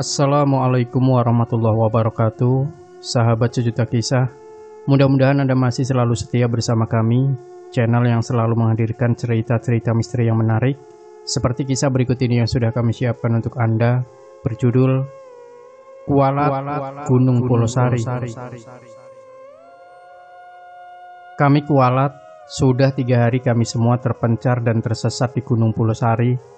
Assalamualaikum warahmatullahi wabarakatuh. Sahabat sejuta kisah, mudah-mudahan Anda masih selalu setia bersama kami, channel yang selalu menghadirkan cerita-cerita misteri yang menarik, seperti kisah berikut ini yang sudah kami siapkan untuk Anda, berjudul Kualat Gunung Pulosari. Kami kualat, sudah 3 hari kami semua terpencar dan tersesat di Gunung Pulosari.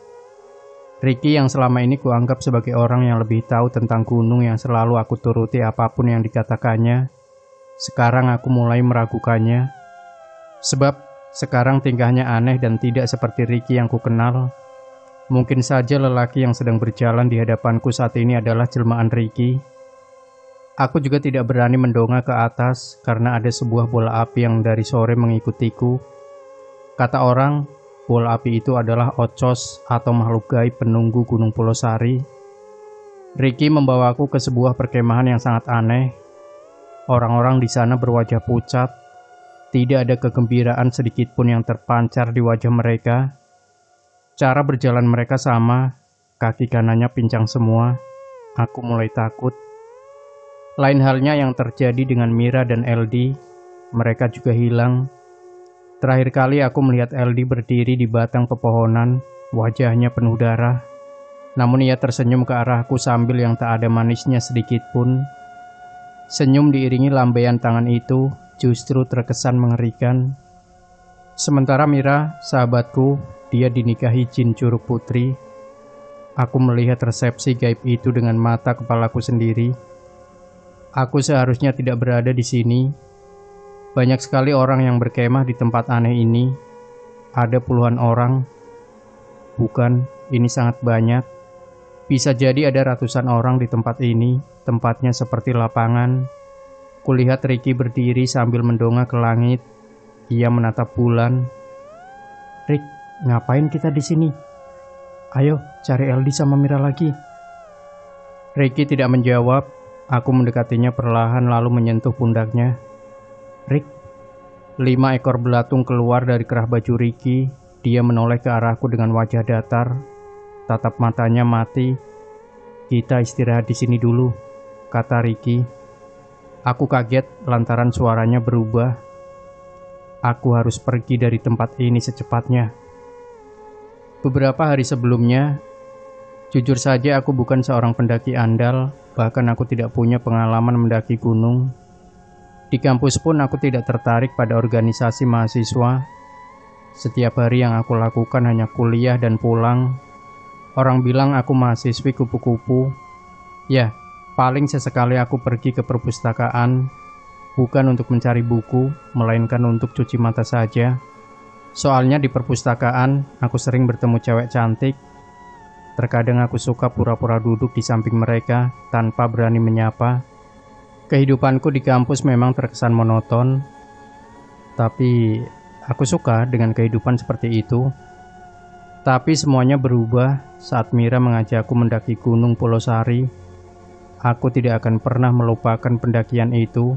Ricky yang selama ini kuanggap sebagai orang yang lebih tahu tentang gunung yang selalu aku turuti apapun yang dikatakannya, sekarang aku mulai meragukannya. Sebab sekarang tingkahnya aneh dan tidak seperti Ricky yang kukenal. Mungkin saja lelaki yang sedang berjalan di hadapanku saat ini adalah jelmaan Ricky. Aku juga tidak berani mendongak ke atas karena ada sebuah bola api yang dari sore mengikutiku. Kata orang, bola api itu adalah Ocos atau makhluk gaib penunggu Gunung Pulosari. Ricky membawaku ke sebuah perkemahan yang sangat aneh. Orang-orang di sana berwajah pucat. Tidak ada kegembiraan sedikit pun yang terpancar di wajah mereka. Cara berjalan mereka sama, kaki kanannya pincang semua. Aku mulai takut. Lain halnya yang terjadi dengan Mira dan LD. Mereka juga hilang. Terakhir kali aku melihat LD berdiri di batang pepohonan, wajahnya penuh darah. Namun ia tersenyum ke arahku sambil yang tak ada manisnya sedikit pun. Senyum diiringi lambaian tangan itu justru terkesan mengerikan. Sementara Mira, sahabatku, dia dinikahi jin Curug Putri. Aku melihat resepsi gaib itu dengan mata kepalaku sendiri. Aku seharusnya tidak berada di sini. Banyak sekali orang yang berkemah di tempat aneh ini. Ada puluhan orang. Bukan, ini sangat banyak. Bisa jadi ada ratusan orang di tempat ini. Tempatnya seperti lapangan. Kulihat Ricky berdiri sambil mendongak ke langit. Ia menatap bulan. "Rick, ngapain kita di sini? Ayo, cari LD sama Mira lagi." Ricky tidak menjawab. Aku mendekatinya perlahan lalu menyentuh pundaknya. "Rick." 5 ekor belatung keluar dari kerah baju Ricky. Dia menoleh ke arahku dengan wajah datar. Tatap matanya mati. "Kita istirahat di sini dulu," kata Ricky. Aku kaget lantaran suaranya berubah. Aku harus pergi dari tempat ini secepatnya. Beberapa hari sebelumnya, jujur saja aku bukan seorang pendaki andal. Bahkan aku tidak punya pengalaman mendaki gunung. Di kampus pun aku tidak tertarik pada organisasi mahasiswa. Setiap hari yang aku lakukan hanya kuliah dan pulang. Orang bilang aku mahasiswi kupu-kupu. Ya, paling sesekali aku pergi ke perpustakaan. Bukan untuk mencari buku, melainkan untuk cuci mata saja. Soalnya di perpustakaan, aku sering bertemu cewek cantik. Terkadang aku suka pura-pura duduk di samping mereka tanpa berani menyapa. Kehidupanku di kampus memang terkesan monoton, tapi aku suka dengan kehidupan seperti itu. Tapi semuanya berubah saat Mira mengajakku mendaki Gunung Pulosari. Aku tidak akan pernah melupakan pendakian itu.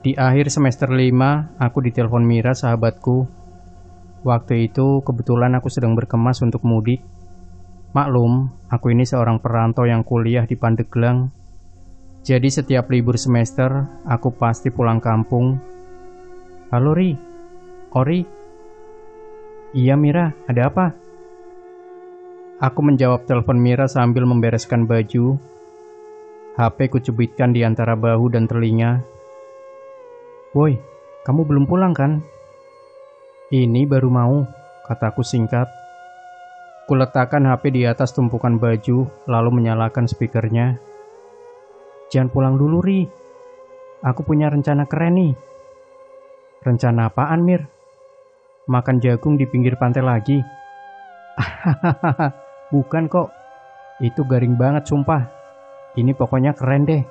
Di akhir semester 5, aku ditelepon Mira, sahabatku. Waktu itu kebetulan aku sedang berkemas untuk mudik. Maklum, aku ini seorang perantau yang kuliah di Pandeglang. Jadi setiap libur semester, aku pasti pulang kampung. "Halo Ri, Ori." "Iya Mira, ada apa?" Aku menjawab telepon Mira sambil membereskan baju. HP ku cubitkan di antara bahu dan telinga. "Woi, kamu belum pulang kan?" "Ini baru mau," kataku singkat. Kuletakkan HP di atas tumpukan baju, lalu menyalakan speakernya. "Jangan pulang dulu, Ri. Aku punya rencana keren nih." "Rencana apaan, Mir?" "Makan jagung di pinggir pantai lagi." "Hahaha, bukan kok. Itu garing banget sumpah. Ini pokoknya keren deh.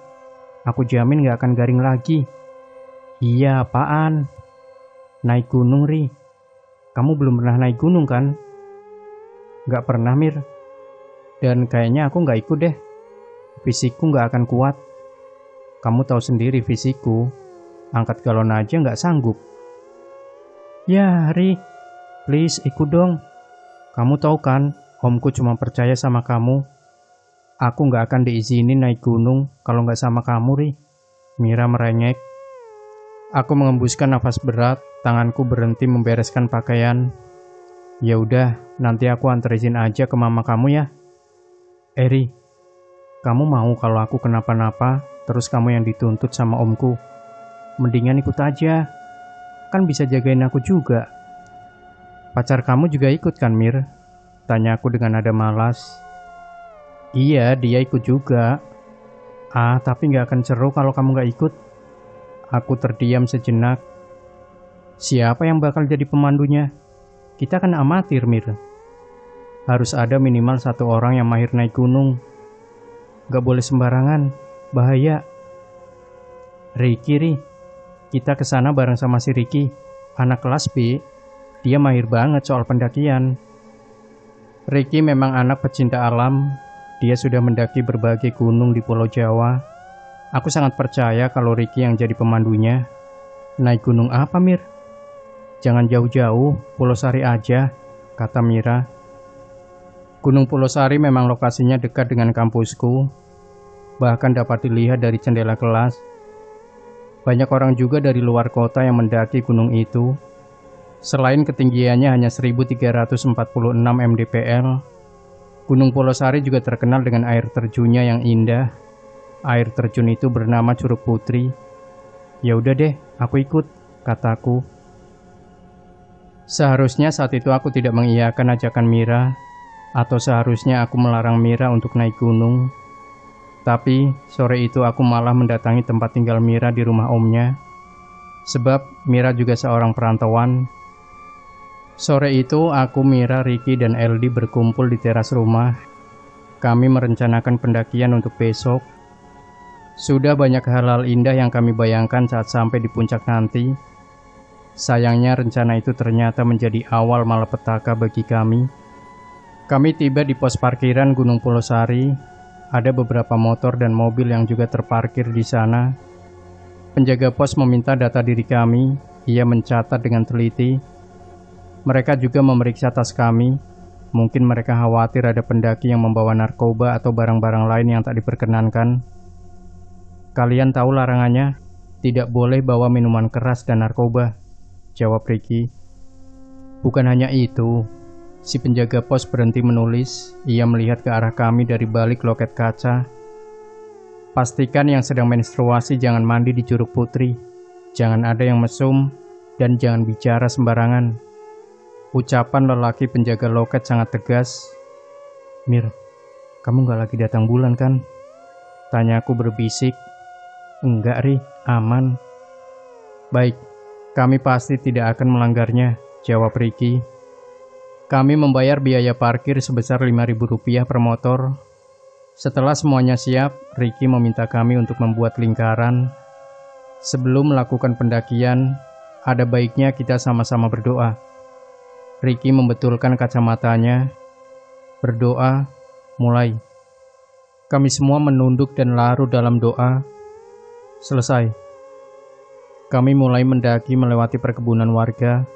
Aku jamin gak akan garing lagi." "Iya, apaan?" "Naik gunung, Ri. Kamu belum pernah naik gunung kan?" "Gak pernah, Mir. Dan kayaknya aku gak ikut deh. Fisikku gak akan kuat. Kamu tahu sendiri fisikku. Angkat galon aja gak sanggup." "Ya, Ri. Please ikut dong. Kamu tahu kan, omku cuma percaya sama kamu." Aku nggak akan diizinin naik gunung kalau nggak sama kamu, Ri. Mira merengek. Aku mengembuskan nafas berat, tanganku berhenti membereskan pakaian. Ya udah, nanti aku antar izin aja ke mama kamu ya. Ri, kamu mau kalau aku kenapa-napa, terus kamu yang dituntut sama omku? Mendingan ikut aja, kan bisa jagain aku juga. Pacar kamu juga ikut kan, Mir? Tanya aku dengan nada malas. Iya, dia ikut juga. Tapi gak akan seru kalau kamu gak ikut. Aku terdiam sejenak. Siapa yang bakal jadi pemandunya? Kita kan amatir, Mir. Harus ada minimal satu orang yang mahir naik gunung. Gak boleh sembarangan, bahaya. Ricky, kita kesana bareng sama si Ricky, anak kelas B. Dia mahir banget soal pendakian. Ricky memang anak pecinta alam. Dia sudah mendaki berbagai gunung di Pulau Jawa. Aku sangat percaya kalau Ricky yang jadi pemandunya. Naik gunung apa, Mir? Jangan jauh-jauh, Pulau Sari aja, kata Mira. Gunung Pulau Sari memang lokasinya dekat dengan kampusku. Bahkan dapat dilihat dari jendela kelas. Banyak orang juga dari luar kota yang mendaki gunung itu. Selain ketinggiannya hanya 1346 mdpl, Gunung Pulau Sari juga terkenal dengan air terjunnya yang indah. Air terjun itu bernama Curug Putri. Ya udah deh, aku ikut, kataku. Seharusnya saat itu aku tidak mengiyakan ajakan Mira, atau seharusnya aku melarang Mira untuk naik gunung. Tapi sore itu aku malah mendatangi tempat tinggal Mira di rumah omnya. Sebab Mira juga seorang perantauan. Sore itu aku, Mira, Ricky, dan Eldi berkumpul di teras rumah. Kami merencanakan pendakian untuk besok. Sudah banyak hal-hal indah yang kami bayangkan saat sampai di puncak nanti. Sayangnya rencana itu ternyata menjadi awal malapetaka bagi kami. Kami tiba di pos parkiran Gunung Pulau Sari. Ada beberapa motor dan mobil yang juga terparkir di sana. Penjaga pos meminta data diri kami. Ia mencatat dengan teliti. Mereka juga memeriksa tas kami. Mungkin mereka khawatir ada pendaki yang membawa narkoba atau barang-barang lain yang tak diperkenankan. Kalian tahu larangannya, tidak boleh bawa minuman keras dan narkoba, jawab Ricky. Bukan hanya itu, si penjaga pos berhenti menulis. Ia melihat ke arah kami dari balik loket kaca. Pastikan yang sedang menstruasi jangan mandi di Curug Putri. Jangan ada yang mesum dan jangan bicara sembarangan. Ucapan lelaki penjaga loket sangat tegas. Mir, kamu gak lagi datang bulan kan? Tanyaku berbisik. Enggak, Ri, aman. Baik, kami pasti tidak akan melanggarnya, jawab Ricky. Kami membayar biaya parkir sebesar Rp5.000 per motor. Setelah semuanya siap, Ricky meminta kami untuk membuat lingkaran. Sebelum melakukan pendakian, ada baiknya kita sama-sama berdoa. Ricky membetulkan kacamatanya. Berdoa, mulai. Kami semua menunduk dan larut dalam doa. Selesai. Kami mulai mendaki melewati perkebunan warga.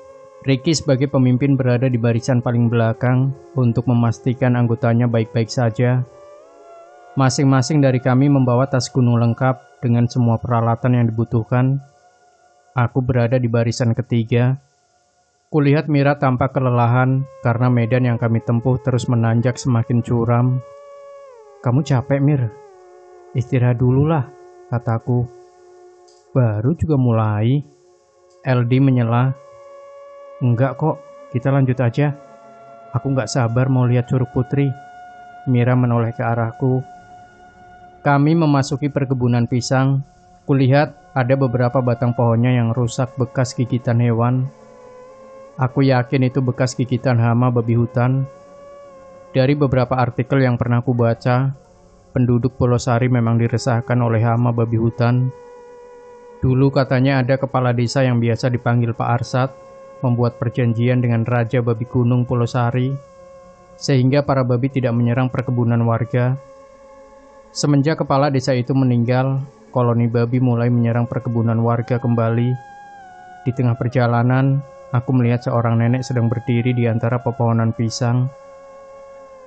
Ricky sebagai pemimpin berada di barisan paling belakang untuk memastikan anggotanya baik-baik saja. Masing-masing dari kami membawa tas gunung lengkap dengan semua peralatan yang dibutuhkan. Aku berada di barisan ketiga. Kulihat Mira tampak kelelahan karena medan yang kami tempuh terus menanjak semakin curam. Kamu capek, Mir? Istirahat dulu lah, kataku. Baru juga mulai. LD menyela. Enggak kok, kita lanjut aja. Aku gak sabar mau lihat Curug Putri. Mira menoleh ke arahku. Kami memasuki perkebunan pisang. Kulihat ada beberapa batang pohonnya yang rusak bekas gigitan hewan. Aku yakin itu bekas gigitan hama babi hutan. Dari beberapa artikel yang pernah aku baca, penduduk Pulau Sari memang diresahkan oleh hama babi hutan. Dulu katanya ada kepala desa yang biasa dipanggil Pak Arsat, membuat perjanjian dengan Raja Babi Gunung Pulau Sari, sehingga para babi tidak menyerang perkebunan warga. Semenjak kepala desa itu meninggal, koloni babi mulai menyerang perkebunan warga kembali. Di tengah perjalanan, aku melihat seorang nenek sedang berdiri di antara pepohonan pisang.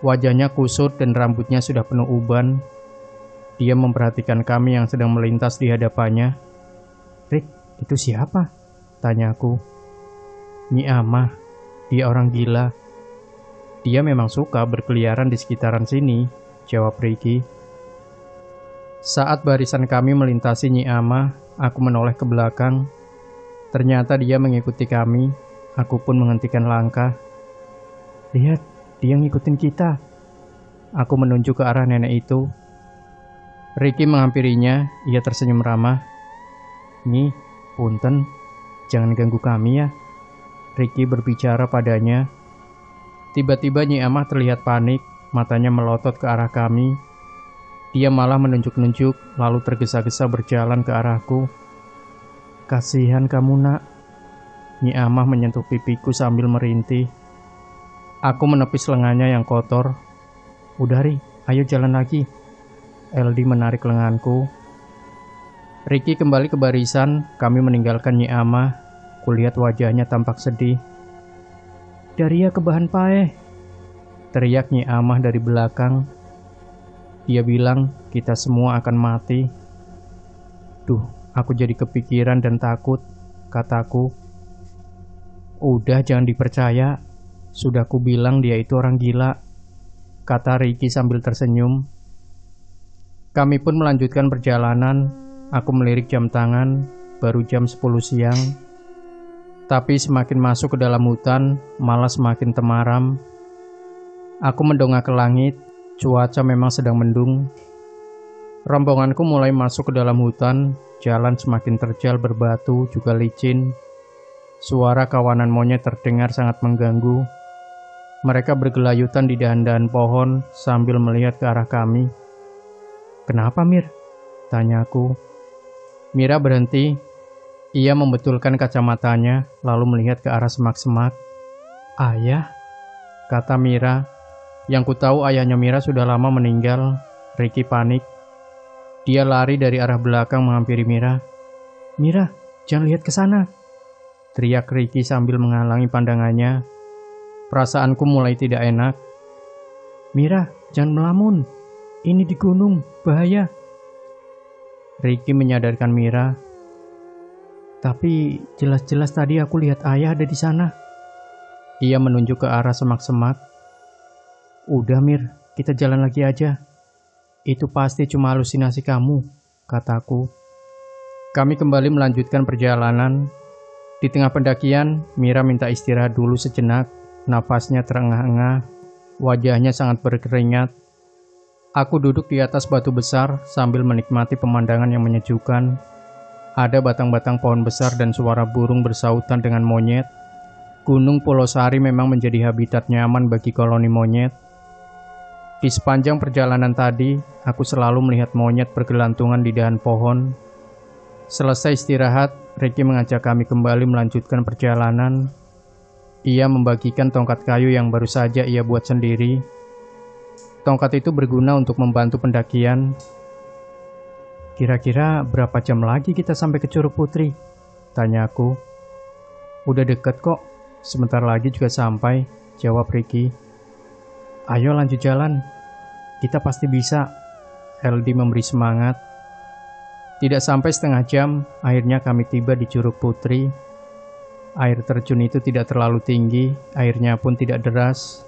Wajahnya kusut dan rambutnya sudah penuh uban. Dia memperhatikan kami yang sedang melintas di hadapannya. "Rik, itu siapa?" tanyaku. "Nyi Amah, dia orang gila. Dia memang suka berkeliaran di sekitaran sini," jawab Ricky. Saat barisan kami melintasi Nyi Amah, aku menoleh ke belakang. Ternyata dia mengikuti kami. Aku pun menghentikan langkah. "Lihat, dia ngikutin kita." Aku menunjuk ke arah nenek itu. Ricky menghampirinya. Ia tersenyum ramah. "Nyi, punten, jangan ganggu kami ya." Ricky berbicara padanya. Tiba-tiba Nyi Amah terlihat panik. Matanya melotot ke arah kami. Dia malah menunjuk-nunjuk, lalu tergesa-gesa berjalan ke arahku. "Kasihan kamu, Nak." Nyi Amah menyentuh pipiku sambil merintih. Aku menepis lengannya yang kotor. "Udah Ri, ayo jalan lagi." LD menarik lenganku. Ricky kembali ke barisan. Kami meninggalkan Nyi Amah. Kulihat wajahnya tampak sedih. "Daria kebahan paeh," teriak Nyi Amah dari belakang. Dia bilang kita semua akan mati. "Duh, aku jadi kepikiran dan takut," kataku. "Udah, jangan dipercaya. Sudah ku bilang dia itu orang gila," kata Ricky sambil tersenyum. Kami pun melanjutkan perjalanan. Aku melirik jam tangan, baru jam 10 siang. Tapi semakin masuk ke dalam hutan, malah semakin temaram. Aku mendongak ke langit, cuaca memang sedang mendung. Rombonganku mulai masuk ke dalam hutan, jalan semakin terjal berbatu juga licin. Suara kawanan monyet terdengar sangat mengganggu. Mereka bergelayutan di dahan-dahan pohon sambil melihat ke arah kami. "Kenapa, Mir?" tanyaku. Mira berhenti. Ia membetulkan kacamatanya, lalu melihat ke arah semak-semak. "Ayah," kata Mira. Yang ku tahu ayahnya Mira sudah lama meninggal. Ricky panik. Dia lari dari arah belakang menghampiri Mira. "Mira, jangan lihat ke sana," teriak Ricky sambil menghalangi pandangannya. Perasaanku mulai tidak enak. "Mira, jangan melamun. Ini di gunung, bahaya." Ricky menyadarkan Mira. "Tapi jelas-jelas tadi aku lihat ayah ada di sana." Ia menunjuk ke arah semak-semak. "Udah Mir, kita jalan lagi aja. Itu pasti cuma halusinasi kamu," kataku. Kami kembali melanjutkan perjalanan. Di tengah pendakian, Mira minta istirahat dulu sejenak. Nafasnya terengah-engah, wajahnya sangat berkeringat. Aku duduk di atas batu besar sambil menikmati pemandangan yang menyejukkan. Ada batang-batang pohon besar dan suara burung bersautan dengan monyet. Gunung Pulosari memang menjadi habitat nyaman bagi koloni monyet. Di sepanjang perjalanan tadi, aku selalu melihat monyet bergelantungan di dahan pohon. Selesai istirahat, Ricky mengajak kami kembali melanjutkan perjalanan. Ia membagikan tongkat kayu yang baru saja ia buat sendiri. Tongkat itu berguna untuk membantu pendakian. "Kira-kira berapa jam lagi kita sampai ke Curug Putri?" tanyaku. "Udah deket kok, sebentar lagi juga sampai," jawab Ricky. "Ayo lanjut jalan, kita pasti bisa," LD memberi semangat. Tidak sampai setengah jam, akhirnya kami tiba di Curug Putri. Air terjun itu tidak terlalu tinggi, airnya pun tidak deras.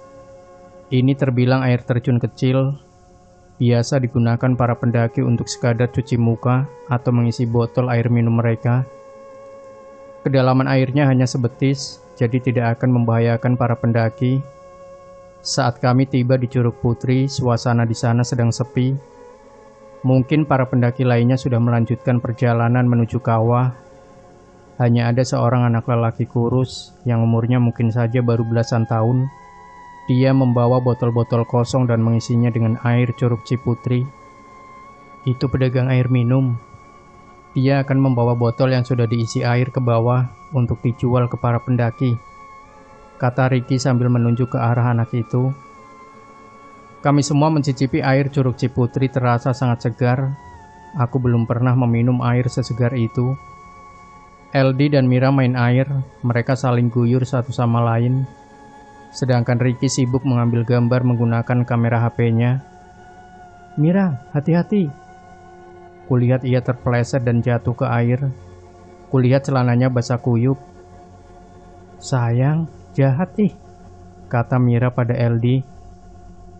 Ini terbilang air terjun kecil, biasa digunakan para pendaki untuk sekadar cuci muka atau mengisi botol air minum mereka. Kedalaman airnya hanya sebetis, jadi tidak akan membahayakan para pendaki. Saat kami tiba di Curug Putri, suasana di sana sedang sepi. Mungkin para pendaki lainnya sudah melanjutkan perjalanan menuju kawah. Hanya ada seorang anak lelaki kurus yang umurnya mungkin saja baru belasan tahun. Dia membawa botol-botol kosong dan mengisinya dengan air Curug Ciputri. Itu pedagang air minum. Dia akan membawa botol yang sudah diisi air ke bawah untuk dijual ke para pendaki, kata Ricky sambil menunjuk ke arah anak itu. Kami semua mencicipi air Curug Ciputri terasa sangat segar. Aku belum pernah meminum air sesegar itu. LD dan Mira main air, mereka saling guyur satu sama lain. sedangkan Ricky sibuk mengambil gambar menggunakan kamera HP-nya. "Mira, hati-hati." Kulihat ia terpeleset dan jatuh ke air. Kulihat celananya basah kuyup. "Sayang, jahat ih," kata Mira pada LD.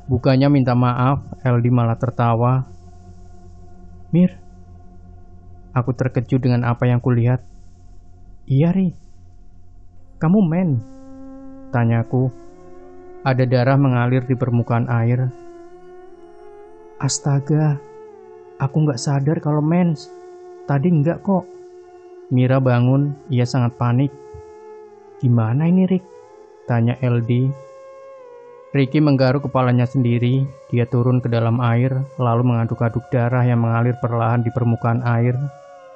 Bukannya minta maaf, LD malah tertawa. "Mir." Aku terkejut dengan apa yang kulihat. "Iya, Ri." "Kamu men?" tanyaku. Ada darah mengalir di permukaan air. "Astaga, aku nggak sadar kalau mens. Tadi nggak kok." Mira bangun, ia sangat panik. "Gimana ini, Rik?" tanya LD. Ricky menggaruk kepalanya sendiri. Dia turun ke dalam air, lalu mengaduk-aduk darah yang mengalir perlahan di permukaan air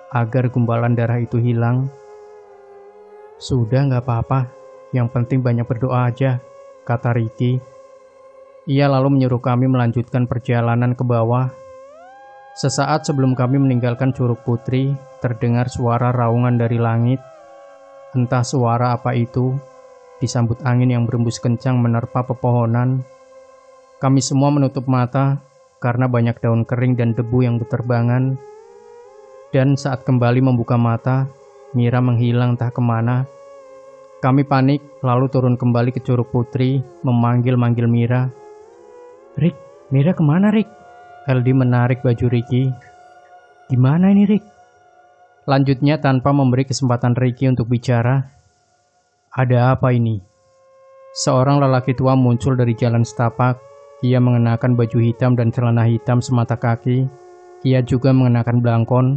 agar gumpalan darah itu hilang. "Sudah nggak apa-apa, yang penting banyak berdoa aja," kata Ricky. Ia lalu menyuruh kami melanjutkan perjalanan ke bawah. Sesaat sebelum kami meninggalkan Curug Putri, terdengar suara raungan dari langit. Entah suara apa itu, disambut angin yang berembus kencang menerpa pepohonan. Kami semua menutup mata karena banyak daun kering dan debu yang berterbangan. Dan saat kembali membuka mata, Mira menghilang entah kemana. Kami panik, lalu turun kembali ke Curug Putri, memanggil-manggil Mira. "Rik, Mira kemana, Rik?" LD menarik baju Ricky. "Gimana ini, Rik?" Lanjutnya tanpa memberi kesempatan Ricky untuk bicara. "Ada apa ini?" Seorang lelaki tua muncul dari jalan setapak. Ia mengenakan baju hitam dan celana hitam semata kaki. Ia juga mengenakan belangkon.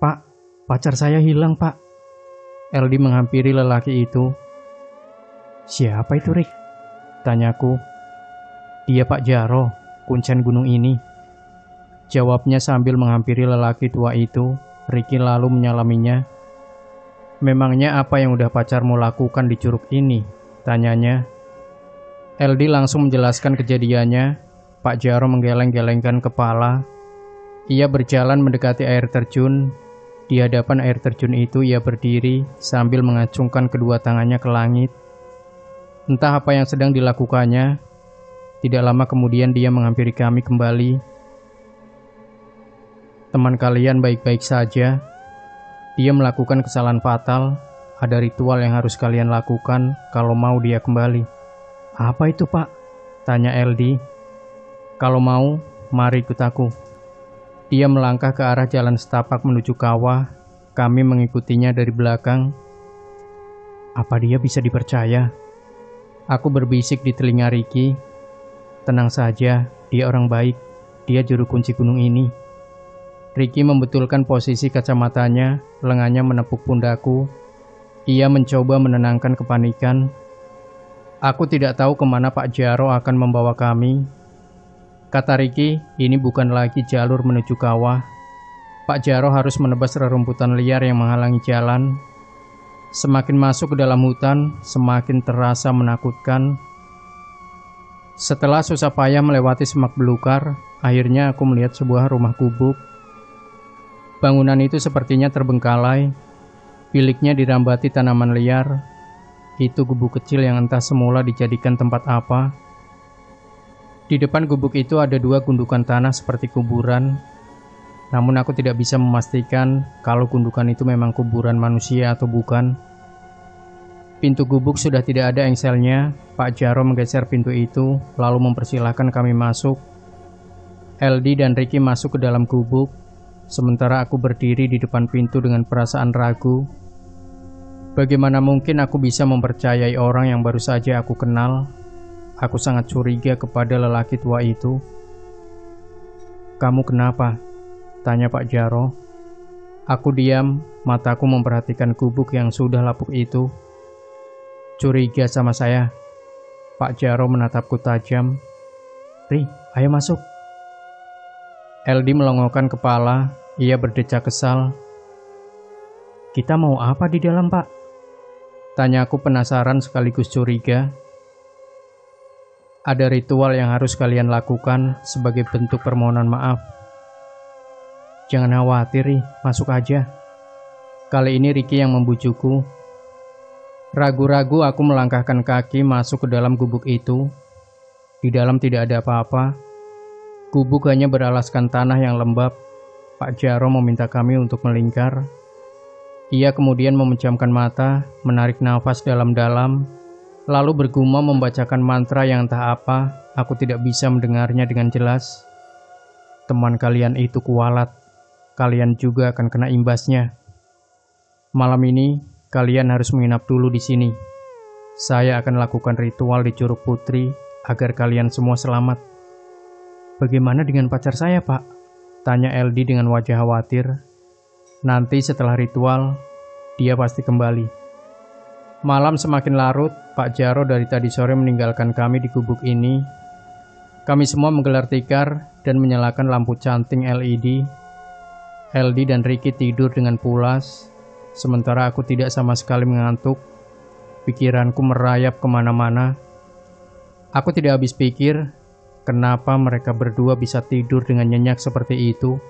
"Pak, pacar saya hilang, Pak." LD menghampiri lelaki itu. "Siapa itu, Rik?" tanyaku. "Dia Pak Jaro, kuncen gunung ini," jawabnya sambil menghampiri lelaki tua itu. Ricky lalu menyalaminya. "Memangnya apa yang udah pacarmu lakukan di curug ini?" tanyanya. LD langsung menjelaskan kejadiannya. Pak Jaro menggeleng-gelengkan kepala. Ia berjalan mendekati air terjun. Di hadapan air terjun itu ia berdiri sambil mengacungkan kedua tangannya ke langit. Entah apa yang sedang dilakukannya. Tidak lama kemudian dia menghampiri kami kembali. "Teman kalian baik-baik saja. Dia melakukan kesalahan fatal. Ada ritual yang harus kalian lakukan kalau mau dia kembali." "Apa itu, Pak?" tanya LD. "Kalau mau, mari ikut aku." Dia melangkah ke arah jalan setapak menuju kawah. Kami mengikutinya dari belakang. "Apa dia bisa dipercaya?" Aku berbisik di telinga Ricky. "Tenang saja, dia orang baik. Dia juru kunci gunung ini." Ricky membetulkan posisi kacamatanya, lengannya menepuk pundaku. Ia mencoba menenangkan kepanikan. Aku tidak tahu kemana Pak Jaro akan membawa kami. Kata Ricky, ini bukan lagi jalur menuju kawah. Pak Jaro harus menebas rerumputan liar yang menghalangi jalan. Semakin masuk ke dalam hutan, semakin terasa menakutkan. Setelah susah payah melewati semak belukar, akhirnya aku melihat sebuah rumah gubuk. Bangunan itu sepertinya terbengkalai. Biliknya dirambati tanaman liar. Itu gubuk kecil yang entah semula dijadikan tempat apa. Di depan gubuk itu ada dua gundukan tanah seperti kuburan. Namun aku tidak bisa memastikan kalau gundukan itu memang kuburan manusia atau bukan. Pintu gubuk sudah tidak ada engselnya. Pak Jaro menggeser pintu itu, lalu mempersilahkan kami masuk. LD dan Ricky masuk ke dalam gubuk. Sementara aku berdiri di depan pintu dengan perasaan ragu. Bagaimana mungkin aku bisa mempercayai orang yang baru saja aku kenal? Aku sangat curiga kepada lelaki tua itu. "Kamu kenapa?" tanya Pak Jaro. Aku diam, mataku memperhatikan gubuk yang sudah lapuk itu. "Curiga sama saya?" Pak Jaro menatapku tajam. "Ri, ayo masuk." LD melongokkan kepala. Ia berdecak kesal. "Kita mau apa di dalam, Pak?" tanyaku penasaran sekaligus curiga. "Ada ritual yang harus kalian lakukan sebagai bentuk permohonan maaf." "Jangan khawatir, Ri, masuk aja." Kali ini Ricky yang membujukku. Ragu-ragu aku melangkahkan kaki masuk ke dalam gubuk itu. Di dalam tidak ada apa-apa. Gubuk hanya beralaskan tanah yang lembab. Pak Jaro meminta kami untuk melingkar. Ia kemudian memejamkan mata, menarik nafas dalam-dalam, lalu bergumam membacakan mantra yang entah apa. Aku tidak bisa mendengarnya dengan jelas. Teman kalian itu kualat. Kalian juga akan kena imbasnya. Malam ini, kalian harus menginap dulu di sini. Saya akan lakukan ritual di Curug Putri agar kalian semua selamat. Bagaimana dengan pacar saya, Pak? Tanya LD dengan wajah khawatir. Nanti setelah ritual, dia pasti kembali. Malam semakin larut, Pak Jaro dari tadi sore meninggalkan kami di gubuk ini. Kami semua menggelar tikar dan menyalakan lampu canting LED. LD dan Ricky tidur dengan pulas. Sementara aku tidak sama sekali mengantuk, pikiranku merayap kemana-mana. Aku tidak habis pikir, kenapa mereka berdua bisa tidur dengan nyenyak seperti itu,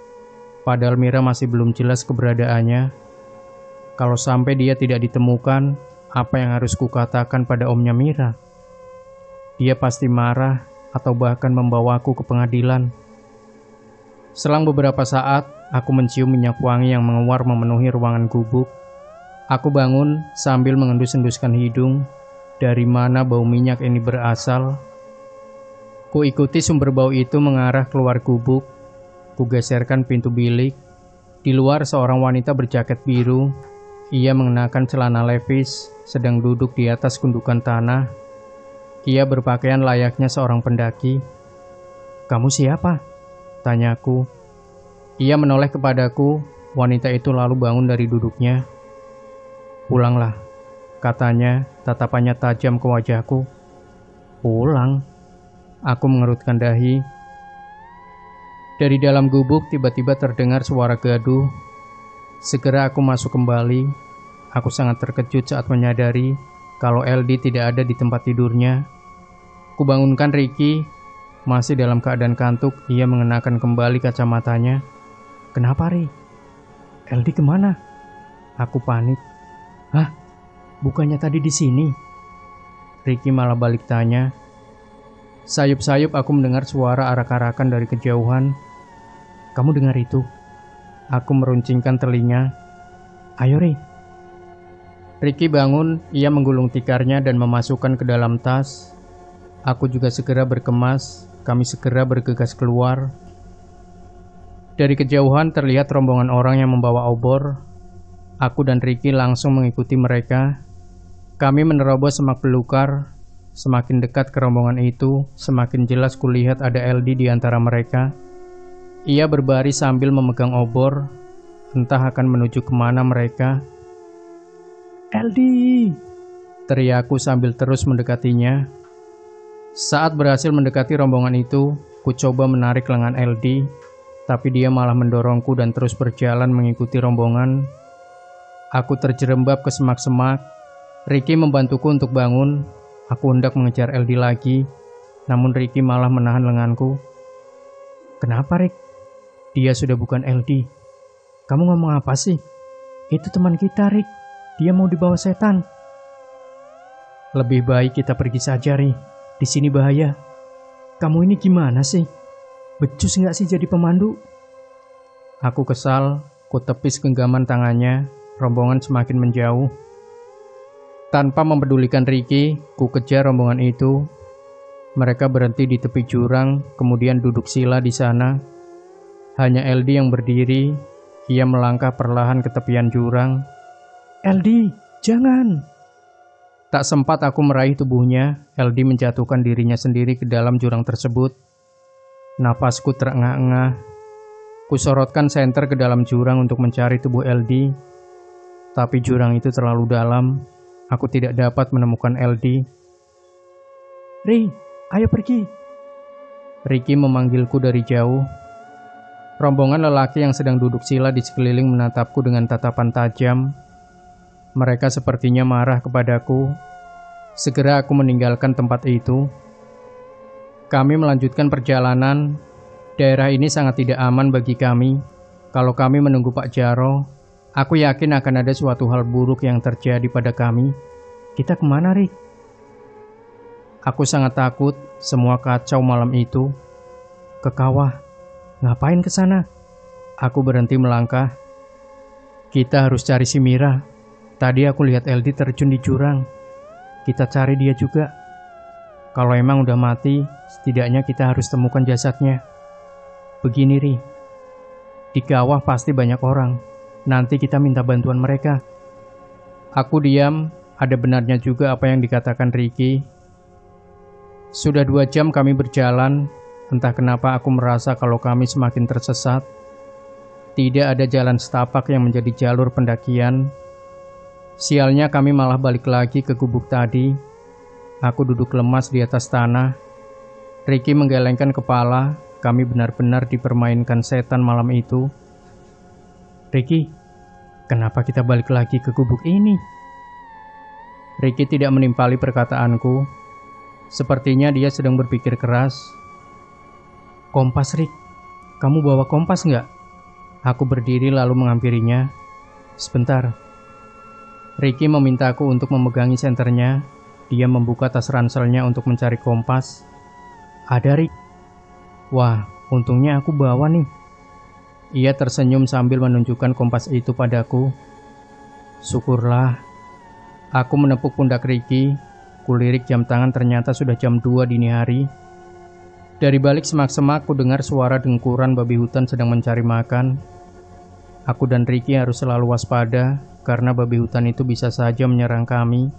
padahal Mira masih belum jelas keberadaannya. Kalau sampai dia tidak ditemukan, apa yang harus kukatakan pada omnya Mira? Dia pasti marah atau bahkan membawaku ke pengadilan. Selang beberapa saat, aku mencium minyak wangi yang menguar memenuhi ruangan gubuk. Aku bangun sambil mengendus-enduskan hidung. Dari mana bau minyak ini berasal? Ku ikuti sumber bau itu mengarah keluar gubuk. Ku geserkan pintu bilik. Di luar seorang wanita berjaket biru. Ia mengenakan celana levis, sedang duduk di atas gundukan tanah. Ia berpakaian layaknya seorang pendaki. "Kamu siapa?" tanyaku. Ia menoleh kepadaku. Wanita itu lalu bangun dari duduknya. "Pulanglah," katanya, tatapannya tajam ke wajahku. "Pulang?" Aku mengerutkan dahi. Dari dalam gubuk tiba-tiba terdengar suara gaduh. Segera aku masuk kembali. Aku sangat terkejut saat menyadari kalau LD tidak ada di tempat tidurnya. Kubangunkan Ricky. Masih dalam keadaan kantuk, ia mengenakan kembali kacamatanya. "Kenapa, Ri? LD kemana?" Aku panik. "Hah? Bukannya tadi di sini?" Ricky malah balik tanya. Sayup-sayup aku mendengar suara arak-arakan dari kejauhan. "Kamu dengar itu?" Aku meruncingkan telinga. "Ayo, Ri." Ricky bangun, ia menggulung tikarnya dan memasukkan ke dalam tas. Aku juga segera berkemas, kami segera bergegas keluar. Dari kejauhan terlihat rombongan orang yang membawa obor. Aku dan Ricky langsung mengikuti mereka. Kami menerobos semak belukar. Semakin dekat ke rombongan itu, semakin jelas kulihat ada LD di antara mereka. Ia berbaris sambil memegang obor, entah akan menuju kemana mereka. "LD!" teriakku sambil terus mendekatinya. Saat berhasil mendekati rombongan itu, ku coba menarik lengan LD, tapi dia malah mendorongku dan terus berjalan mengikuti rombongan. Aku terjerembab ke semak-semak. Ricky membantuku untuk bangun. Aku hendak mengejar LD lagi, namun Ricky malah menahan lenganku. "Kenapa, Rick? Dia sudah bukan LD. Kamu ngomong apa sih? Itu teman kita, Rick. Dia mau dibawa setan." "Lebih baik kita pergi saja, Ri. Di sini bahaya." "Kamu ini gimana sih? Becus nggak sih jadi pemandu?" Aku kesal, ku tepis genggaman tangannya. Rombongan semakin menjauh. Tanpa mempedulikan Ricky, ku kejar rombongan itu. Mereka berhenti di tepi jurang, kemudian duduk sila di sana. Hanya LD yang berdiri. Ia melangkah perlahan ke tepian jurang. "LD, jangan!" Tak sempat aku meraih tubuhnya, LD menjatuhkan dirinya sendiri ke dalam jurang tersebut. Napasku terengah-engah. Kusorotkan senter ke dalam jurang untuk mencari tubuh LD. Tapi jurang itu terlalu dalam. Aku tidak dapat menemukan LD. "Ri, ayo pergi!" Ricky memanggilku dari jauh. Rombongan lelaki yang sedang duduk sila di sekeliling menatapku dengan tatapan tajam. Mereka sepertinya marah kepadaku. Segera aku meninggalkan tempat itu. Kami melanjutkan perjalanan. Daerah ini sangat tidak aman bagi kami. Kalau kami menunggu Pak Jaro, aku yakin akan ada suatu hal buruk yang terjadi pada kami. Kita kemana, Rik? Aku sangat takut semua kacau malam itu. Ke kawah. Ngapain ke sana? Aku berhenti melangkah. Kita harus cari si Mira. Tadi aku lihat LD terjun di jurang. Kita cari dia juga. Kalau emang udah mati, setidaknya kita harus temukan jasadnya. Begini, Ri. Di kawah pasti banyak orang. Nanti kita minta bantuan mereka. Aku diam. Ada benarnya juga apa yang dikatakan Ricky. Sudah 2 jam kami berjalan. Entah kenapa aku merasa kalau kami semakin tersesat. Tidak ada jalan setapak yang menjadi jalur pendakian. Sialnya kami malah balik lagi ke gubuk tadi. Aku duduk lemas di atas tanah. Ricky menggelengkan kepala. Kami benar-benar dipermainkan setan malam itu. Ricky, kenapa kita balik lagi ke gubuk ini? Ricky tidak menimpali perkataanku. Sepertinya dia sedang berpikir keras. Kompas, Rick. Kamu bawa kompas nggak? Aku berdiri lalu menghampirinya. Sebentar. Ricky memintaku untuk memegangi senternya. Dia membuka tas ranselnya untuk mencari kompas. Ada, Rick. Wah, untungnya aku bawa nih. Ia tersenyum sambil menunjukkan kompas itu padaku. Syukurlah. Aku menepuk pundak Ricky. Kulirik jam tangan, ternyata sudah jam 2 dini hari. Dari balik semak-semak ku dengar suara dengkuran babi hutan sedang mencari makan. Aku dan Ricky harus selalu waspada karena babi hutan itu bisa saja menyerang kami.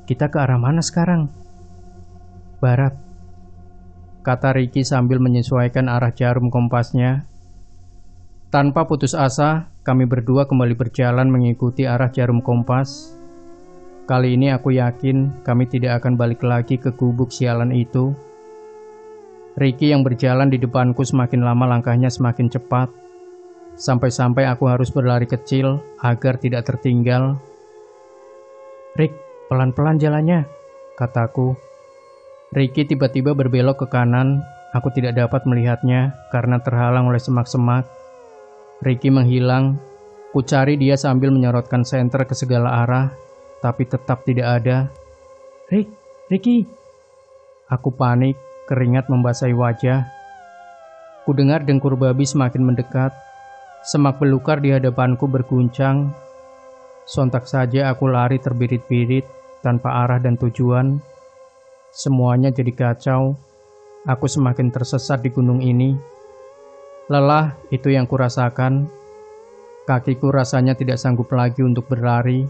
Kita ke arah mana sekarang? Barat, kata Ricky sambil menyesuaikan arah jarum kompasnya. Tanpa putus asa, kami berdua kembali berjalan mengikuti arah jarum kompas. Kali ini aku yakin kami tidak akan balik lagi ke gubuk sialan itu. Ricky yang berjalan di depanku semakin lama langkahnya semakin cepat. Sampai-sampai aku harus berlari kecil agar tidak tertinggal. Rick, pelan-pelan jalannya, kataku. Ricky tiba-tiba berbelok ke kanan. Aku tidak dapat melihatnya karena terhalang oleh semak-semak. Ricky menghilang. Ku cari dia sambil menyorotkan senter ke segala arah, tapi tetap tidak ada. Ricky. Aku panik, keringat membasahi wajah. Ku dengar dengkur babi semakin mendekat. Semak belukar di hadapanku berguncang. Sontak saja aku lari terbirit-birit tanpa arah dan tujuan. Semuanya jadi kacau. Aku semakin tersesat di gunung ini. Lelah itu yang kurasakan. Kakiku rasanya tidak sanggup lagi untuk berlari.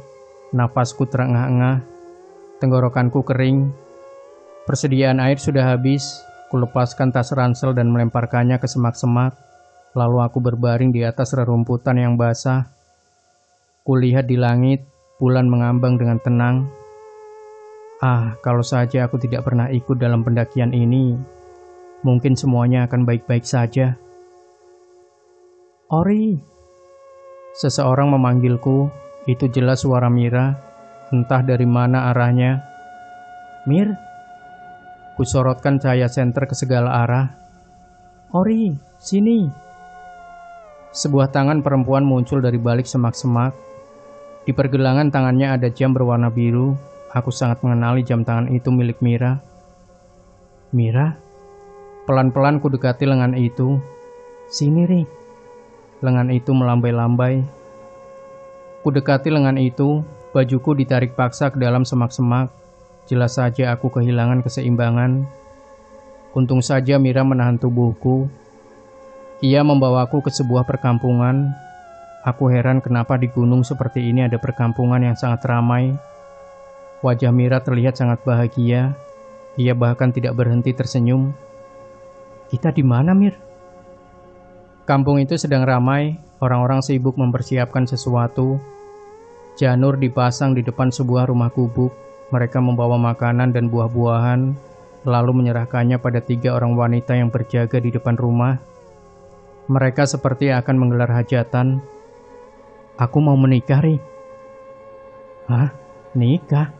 Napasku terengah-engah, tenggorokanku kering. Persediaan air sudah habis. Kulepaskan tas ransel dan melemparkannya ke semak-semak. Lalu aku berbaring di atas rerumputan yang basah. Kulihat di langit, bulan mengambang dengan tenang. Kalau saja aku tidak pernah ikut dalam pendakian ini, mungkin semuanya akan baik-baik saja. Ori, seseorang memanggilku. Itu jelas suara Mira, entah dari mana arahnya. Mir, kusorotkan cahaya senter ke segala arah. Ori, sini. Sebuah tangan perempuan muncul dari balik semak-semak. Di pergelangan tangannya ada jam berwarna biru. Aku sangat mengenali jam tangan itu milik Mira. Mira, pelan-pelan ku dekati lengan itu. Sini, Ri. Lengan itu melambai-lambai. Ku dekati lengan itu, bajuku ditarik paksa ke dalam semak-semak. Jelas saja aku kehilangan keseimbangan. Untung saja Mira menahan tubuhku. Ia membawaku ke sebuah perkampungan. Aku heran kenapa di gunung seperti ini ada perkampungan yang sangat ramai. Wajah Mira terlihat sangat bahagia. Ia bahkan tidak berhenti tersenyum. Kita di mana, Mir? Kampung itu sedang ramai. Orang-orang sibuk mempersiapkan sesuatu. Janur dipasang di depan sebuah rumah gubuk. Mereka membawa makanan dan buah-buahan, lalu menyerahkannya pada 3 orang wanita yang berjaga di depan rumah. Mereka seperti akan menggelar hajatan. Aku mau menikah, Ri. Hah? Nikah?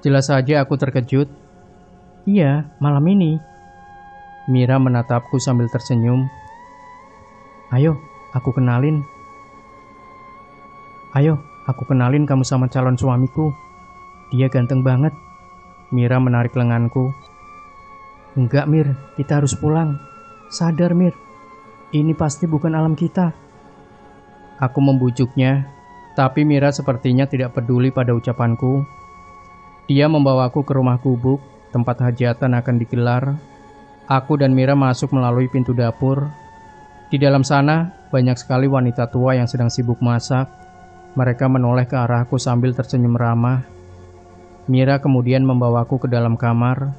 Jelas saja aku terkejut. Iya, malam ini. Mira menatapku sambil tersenyum. Ayo, aku kenalin kamu sama calon suamiku. Dia ganteng banget. Mira menarik lenganku. Enggak Mir, kita harus pulang. Sadar Mir, ini pasti bukan alam kita. Aku membujuknya, tapi Mira sepertinya tidak peduli pada ucapanku. Dia membawaku ke rumah gubuk, tempat hajatan akan digelar. Aku dan Mira masuk melalui pintu dapur. Di dalam sana, banyak sekali wanita tua yang sedang sibuk masak. Mereka menoleh ke arahku sambil tersenyum ramah. Mira kemudian membawaku ke dalam kamar.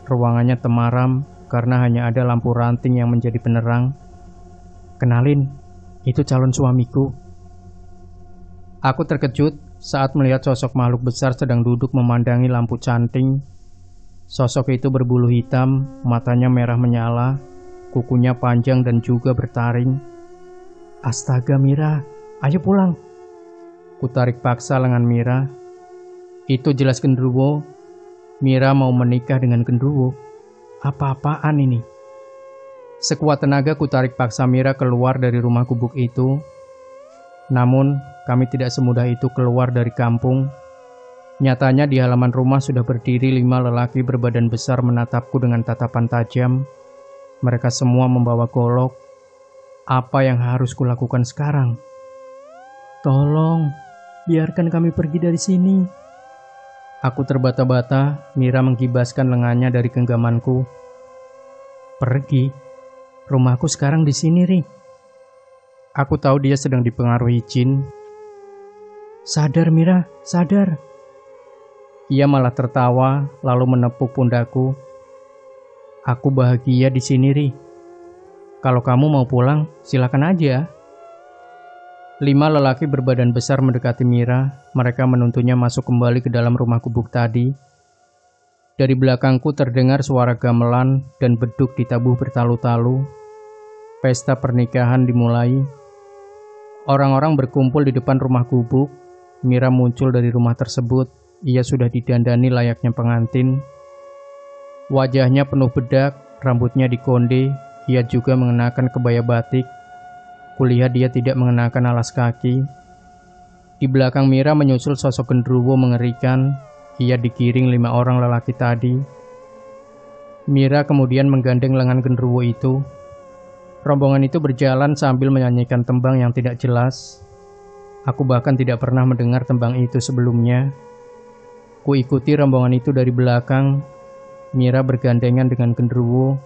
Ruangannya temaram karena hanya ada lampu ranting yang menjadi penerang. Kenalin, itu calon suamiku. Aku terkejut saat melihat sosok makhluk besar sedang duduk memandangi lampu canting. Sosok itu berbulu hitam, matanya merah menyala, kukunya panjang dan juga bertaring. Astaga Mira, ayo pulang. Kutarik paksa lengan Mira. Itu jelas genderuwo. Mira mau menikah dengan genderuwo. Apa-apaan ini? Sekuat tenaga kutarik paksa Mira keluar dari rumah gubuk itu. Namun, kami tidak semudah itu keluar dari kampung. Nyatanya di halaman rumah sudah berdiri 5 lelaki berbadan besar menatapku dengan tatapan tajam. Mereka semua membawa golok. Apa yang harus kulakukan sekarang? Tolong, biarkan kami pergi dari sini. Aku terbata-bata, Mira menggibaskan lengannya dari genggamanku. Pergi? Rumahku sekarang di sini, Ri. Aku tahu dia sedang dipengaruhi jin. Sadar, Mira, sadar. Ia malah tertawa, lalu menepuk pundakku. Aku bahagia di sini, Ri. Kalau kamu mau pulang, silakan aja. 5 lelaki berbadan besar mendekati Mira. Mereka menuntunnya masuk kembali ke dalam rumah gubuk tadi. Dari belakangku terdengar suara gamelan dan beduk ditabuh bertalu-talu. Pesta pernikahan dimulai. Orang-orang berkumpul di depan rumah gubuk. Mira muncul dari rumah tersebut. Ia sudah didandani layaknya pengantin. Wajahnya penuh bedak, rambutnya dikonde. Ia juga mengenakan kebaya batik. Kulihat dia tidak mengenakan alas kaki. Di belakang Mira menyusul sosok genderuwo mengerikan. Ia digiring 5 orang lelaki tadi. Mira kemudian menggandeng lengan genderuwo itu. Rombongan itu berjalan sambil menyanyikan tembang yang tidak jelas. Aku bahkan tidak pernah mendengar tembang itu sebelumnya. Kuikuti rombongan itu dari belakang. Mira bergandengan dengan genderuwo.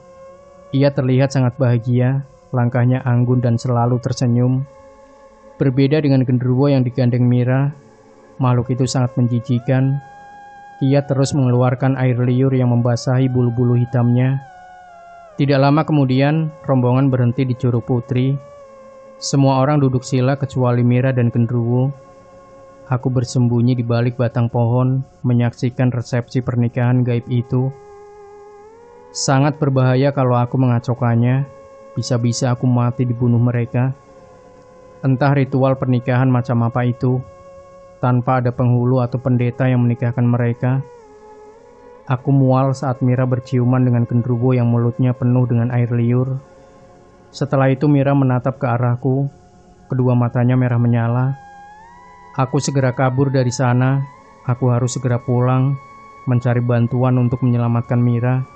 Ia terlihat sangat bahagia. Langkahnya anggun dan selalu tersenyum. Berbeda dengan genderuwo yang digandeng Mira, makhluk itu sangat menjijikan. Ia terus mengeluarkan air liur yang membasahi bulu-bulu hitamnya. Tidak lama kemudian, rombongan berhenti di Curug Putri. Semua orang duduk sila kecuali Mira dan genderuwo. Aku bersembunyi di balik batang pohon, menyaksikan resepsi pernikahan gaib itu. Sangat berbahaya kalau aku mengacaukannya. Bisa-bisa aku mati dibunuh mereka. Entah ritual pernikahan macam apa itu, tanpa ada penghulu atau pendeta yang menikahkan mereka. Aku mual saat Mira berciuman dengan genderuwo yang mulutnya penuh dengan air liur. Setelah itu Mira menatap ke arahku. Kedua matanya merah menyala. Aku segera kabur dari sana. Aku harus segera pulang, mencari bantuan untuk menyelamatkan Mira.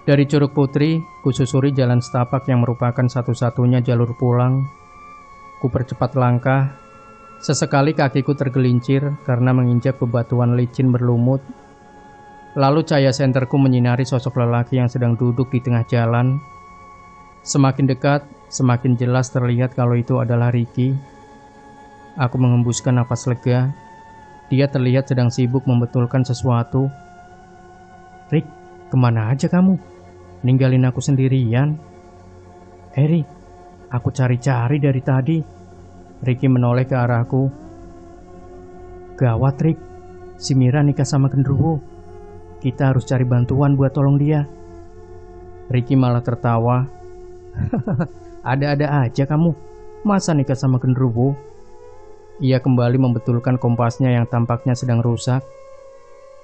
Dari Curug Putri, kususuri jalan setapak yang merupakan satu-satunya jalur pulang. Kupercepat langkah. Sesekali kakiku tergelincir karena menginjak bebatuan licin berlumut. Lalu cahaya senterku menyinari sosok lelaki yang sedang duduk di tengah jalan. Semakin dekat, semakin jelas terlihat kalau itu adalah Ricky. Aku mengembuskan napas lega. Dia terlihat sedang sibuk membetulkan sesuatu. Rick, kemana aja kamu? Ninggalin aku sendirian. Rick, aku cari-cari dari tadi. Ricky menoleh ke arahku. Gawat Rick, si Mira nikah sama genderuwo. Kita harus cari bantuan buat tolong dia. Ricky malah tertawa. Ada-ada aja kamu. Masa nikah sama genderuwo? Ia kembali membetulkan kompasnya yang tampaknya sedang rusak.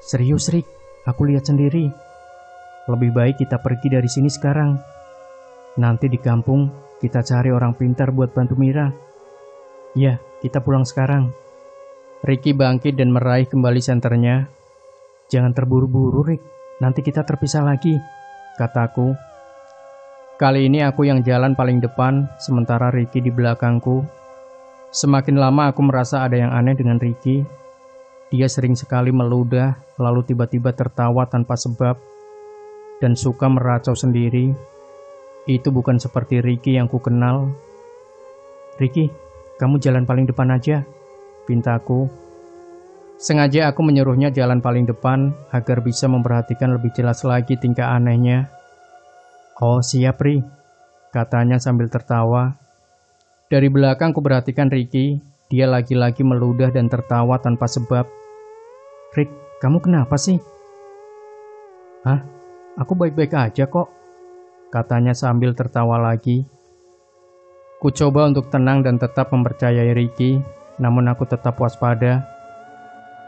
Serius Rick, aku lihat sendiri. Lebih baik kita pergi dari sini sekarang. Nanti di kampung kita cari orang pintar buat bantu Mira. Ya, kita pulang sekarang. Ricky bangkit dan meraih kembali senternya. "Jangan terburu-buru, Rick. Nanti kita terpisah lagi," kataku. Kali ini aku yang jalan paling depan, sementara Ricky di belakangku. Semakin lama aku merasa ada yang aneh dengan Ricky. Dia sering sekali meludah, lalu tiba-tiba tertawa tanpa sebab, dan suka meracau sendiri. Itu bukan seperti Ricky yang ku kenal. "Ricky, kamu jalan paling depan aja," pintaku. Sengaja aku menyuruhnya jalan paling depan agar bisa memperhatikan lebih jelas lagi tingkah anehnya. "Oh siap, Ri," katanya sambil tertawa. Dari belakang ku perhatikan Ricky, dia lagi-lagi meludah dan tertawa tanpa sebab. "Rick, kamu kenapa sih?" "Hah? Aku baik-baik aja kok," katanya sambil tertawa lagi. Ku coba untuk tenang dan tetap mempercayai Ricky, namun aku tetap waspada.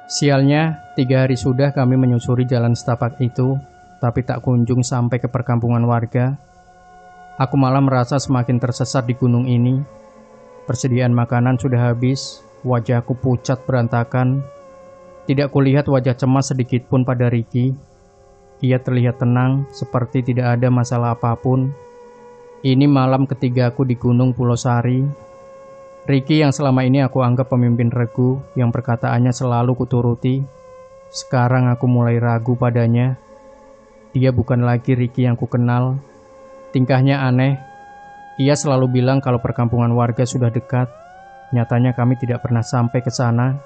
Sialnya, 3 hari sudah kami menyusuri jalan setapak itu, tapi tak kunjung sampai ke perkampungan warga. Aku malah merasa semakin tersesat di gunung ini. Persediaan makanan sudah habis, wajahku pucat berantakan. Tidak kulihat wajah cemas sedikit pun pada Ricky. Ia terlihat tenang, seperti tidak ada masalah apapun. Ini malam ketigaku di Gunung Pulau Sari. Ricky yang selama ini aku anggap pemimpin regu, yang perkataannya selalu kuturuti. Sekarang aku mulai ragu padanya. Dia bukan lagi Ricky yang kukenal. Tingkahnya aneh. Ia selalu bilang kalau perkampungan warga sudah dekat. Nyatanya kami tidak pernah sampai ke sana.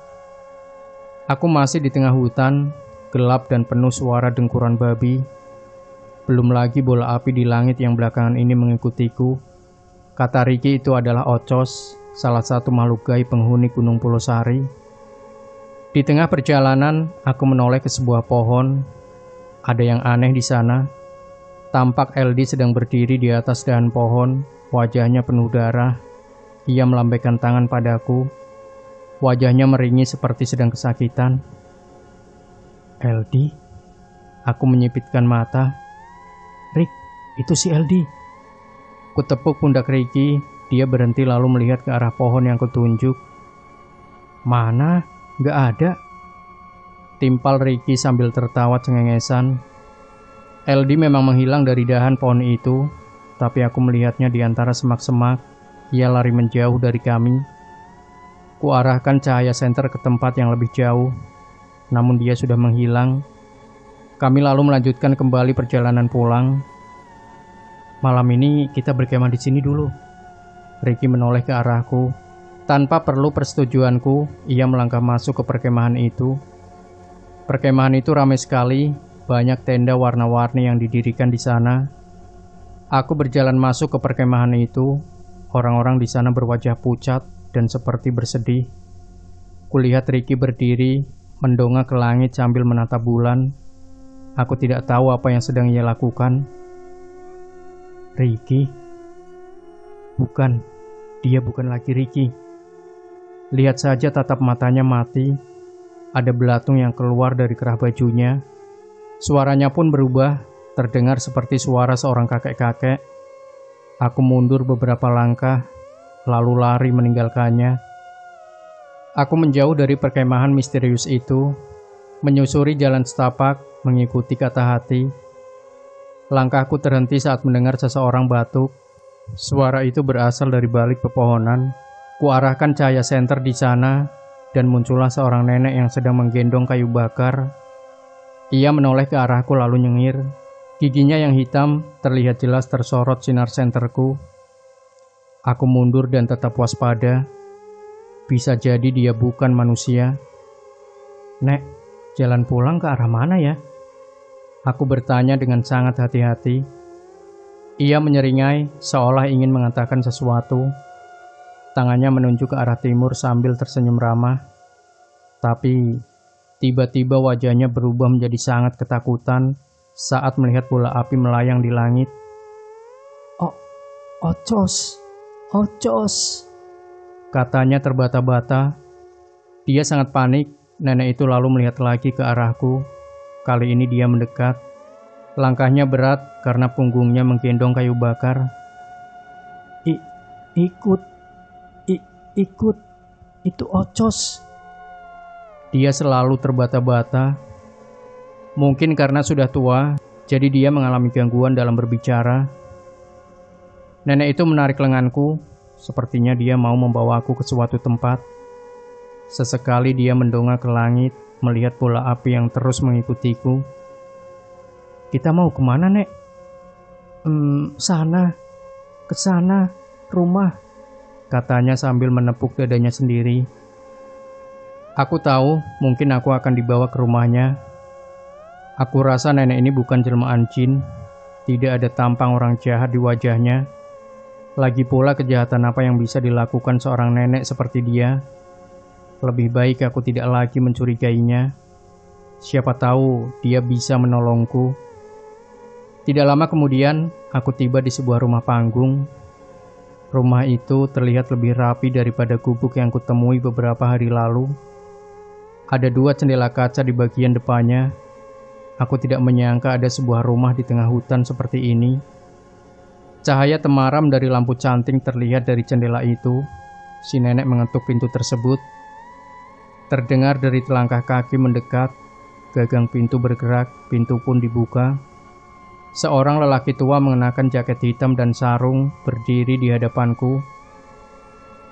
Aku masih di tengah hutan, gelap dan penuh suara dengkuran babi. Belum lagi bola api di langit yang belakangan ini mengikutiku. Kata Ricky itu adalah Ocos, salah satu makhluk gaib penghuni Gunung Pulau Sari. Di tengah perjalanan, aku menoleh ke sebuah pohon. Ada yang aneh di sana. Tampak LD sedang berdiri di atas dahan pohon, wajahnya penuh darah. Ia melambaikan tangan padaku. Wajahnya meringis seperti sedang kesakitan. "LD?" Aku menyipitkan mata. "Rick, itu si LD." Kutepuk pundak Ricky, dia berhenti lalu melihat ke arah pohon yang kutunjuk. "Mana? Gak ada," timpal Ricky sambil tertawa cengengesan. LD memang menghilang dari dahan pohon itu, tapi aku melihatnya di antara semak-semak. Ia lari menjauh dari kami. Kuarahkan cahaya senter ke tempat yang lebih jauh, namun dia sudah menghilang. Kami lalu melanjutkan kembali perjalanan pulang. "Malam ini kita berkemah di sini dulu." Ricky menoleh ke arahku. Tanpa perlu persetujuanku, ia melangkah masuk ke perkemahan itu. Perkemahan itu ramai sekali, banyak tenda warna-warni yang didirikan di sana. Aku berjalan masuk ke perkemahan itu. Orang-orang di sana berwajah pucat dan seperti bersedih. Kulihat Ricky berdiri, mendongak ke langit sambil menatap bulan. Aku tidak tahu apa yang sedang ia lakukan. "Ricky?" Bukan, dia bukan lagi Ricky. Lihat saja tatap matanya mati. Ada belatung yang keluar dari kerah bajunya. Suaranya pun berubah, terdengar seperti suara seorang kakek-kakek. Aku mundur beberapa langkah, lalu lari meninggalkannya. Aku menjauh dari perkemahan misterius itu, menyusuri jalan setapak, mengikuti kata hati. Langkahku terhenti saat mendengar seseorang batuk. Suara itu berasal dari balik pepohonan. Kuarahkan cahaya senter di sana, dan muncullah seorang nenek yang sedang menggendong kayu bakar. Ia menoleh ke arahku lalu nyengir. Giginya yang hitam terlihat jelas tersorot sinar senterku. Aku mundur dan tetap waspada. Bisa jadi dia bukan manusia. "Nek, jalan pulang ke arah mana ya?" Aku bertanya dengan sangat hati-hati. Ia menyeringai seolah ingin mengatakan sesuatu. Tangannya menunjuk ke arah timur sambil tersenyum ramah. Tapi tiba-tiba wajahnya berubah menjadi sangat ketakutan saat melihat bola api melayang di langit. "Oh, Ocos, Ocos," katanya terbata-bata. Dia sangat panik. Nenek itu lalu melihat lagi ke arahku. Kali ini dia mendekat. Langkahnya berat karena punggungnya menggendong kayu bakar. Ikut, itu Ocos," Dia selalu terbata-bata. Mungkin karena sudah tua, jadi dia mengalami gangguan dalam berbicara. Nenek itu menarik lenganku, sepertinya dia mau membawaku ke suatu tempat. Sesekali dia mendongak ke langit, melihat bola api yang terus mengikutiku. "Kita mau kemana, Nek?" Sana, ke sana, rumah," katanya sambil menepuk dadanya sendiri. Aku tahu mungkin aku akan dibawa ke rumahnya. Aku rasa nenek ini bukan jelmaan jin. Tidak ada tampang orang jahat di wajahnya. Lagi pula kejahatan apa yang bisa dilakukan seorang nenek seperti dia? Lebih baik aku tidak lagi mencurigainya. Siapa tahu dia bisa menolongku. Tidak lama kemudian, aku tiba di sebuah rumah panggung. Rumah itu terlihat lebih rapi daripada gubuk yang kutemui beberapa hari lalu. Ada 2 jendela kaca di bagian depannya. Aku tidak menyangka ada sebuah rumah di tengah hutan seperti ini. Cahaya temaram dari lampu canting terlihat dari jendela itu. Si nenek mengetuk pintu tersebut. Terdengar dari telangkah kaki mendekat. Gagang pintu bergerak, pintu pun dibuka. Seorang lelaki tua mengenakan jaket hitam dan sarung berdiri di hadapanku.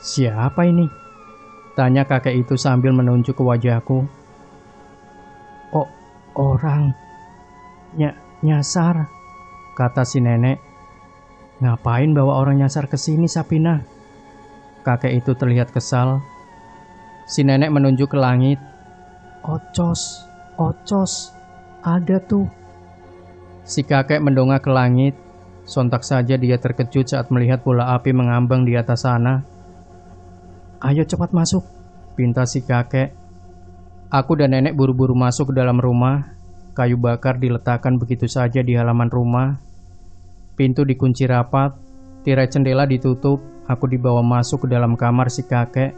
"Siapa ini?" tanya kakek itu sambil menunjuk ke wajahku. "Oh, orang nyasar," kata si nenek. "Ngapain bawa orang nyasar ke sini, Sapina?" Kakek itu terlihat kesal. Si nenek menunjuk ke langit. Ocos, ada tuh." Si kakek mendongak ke langit. Sontak saja dia terkejut saat melihat bola api mengambang di atas sana. "Ayo cepat masuk," pinta si kakek. Aku dan nenek buru-buru masuk ke dalam rumah. Kayu bakar diletakkan begitu saja di halaman rumah. Pintu dikunci rapat, tirai jendela ditutup. Aku dibawa masuk ke dalam kamar si kakek.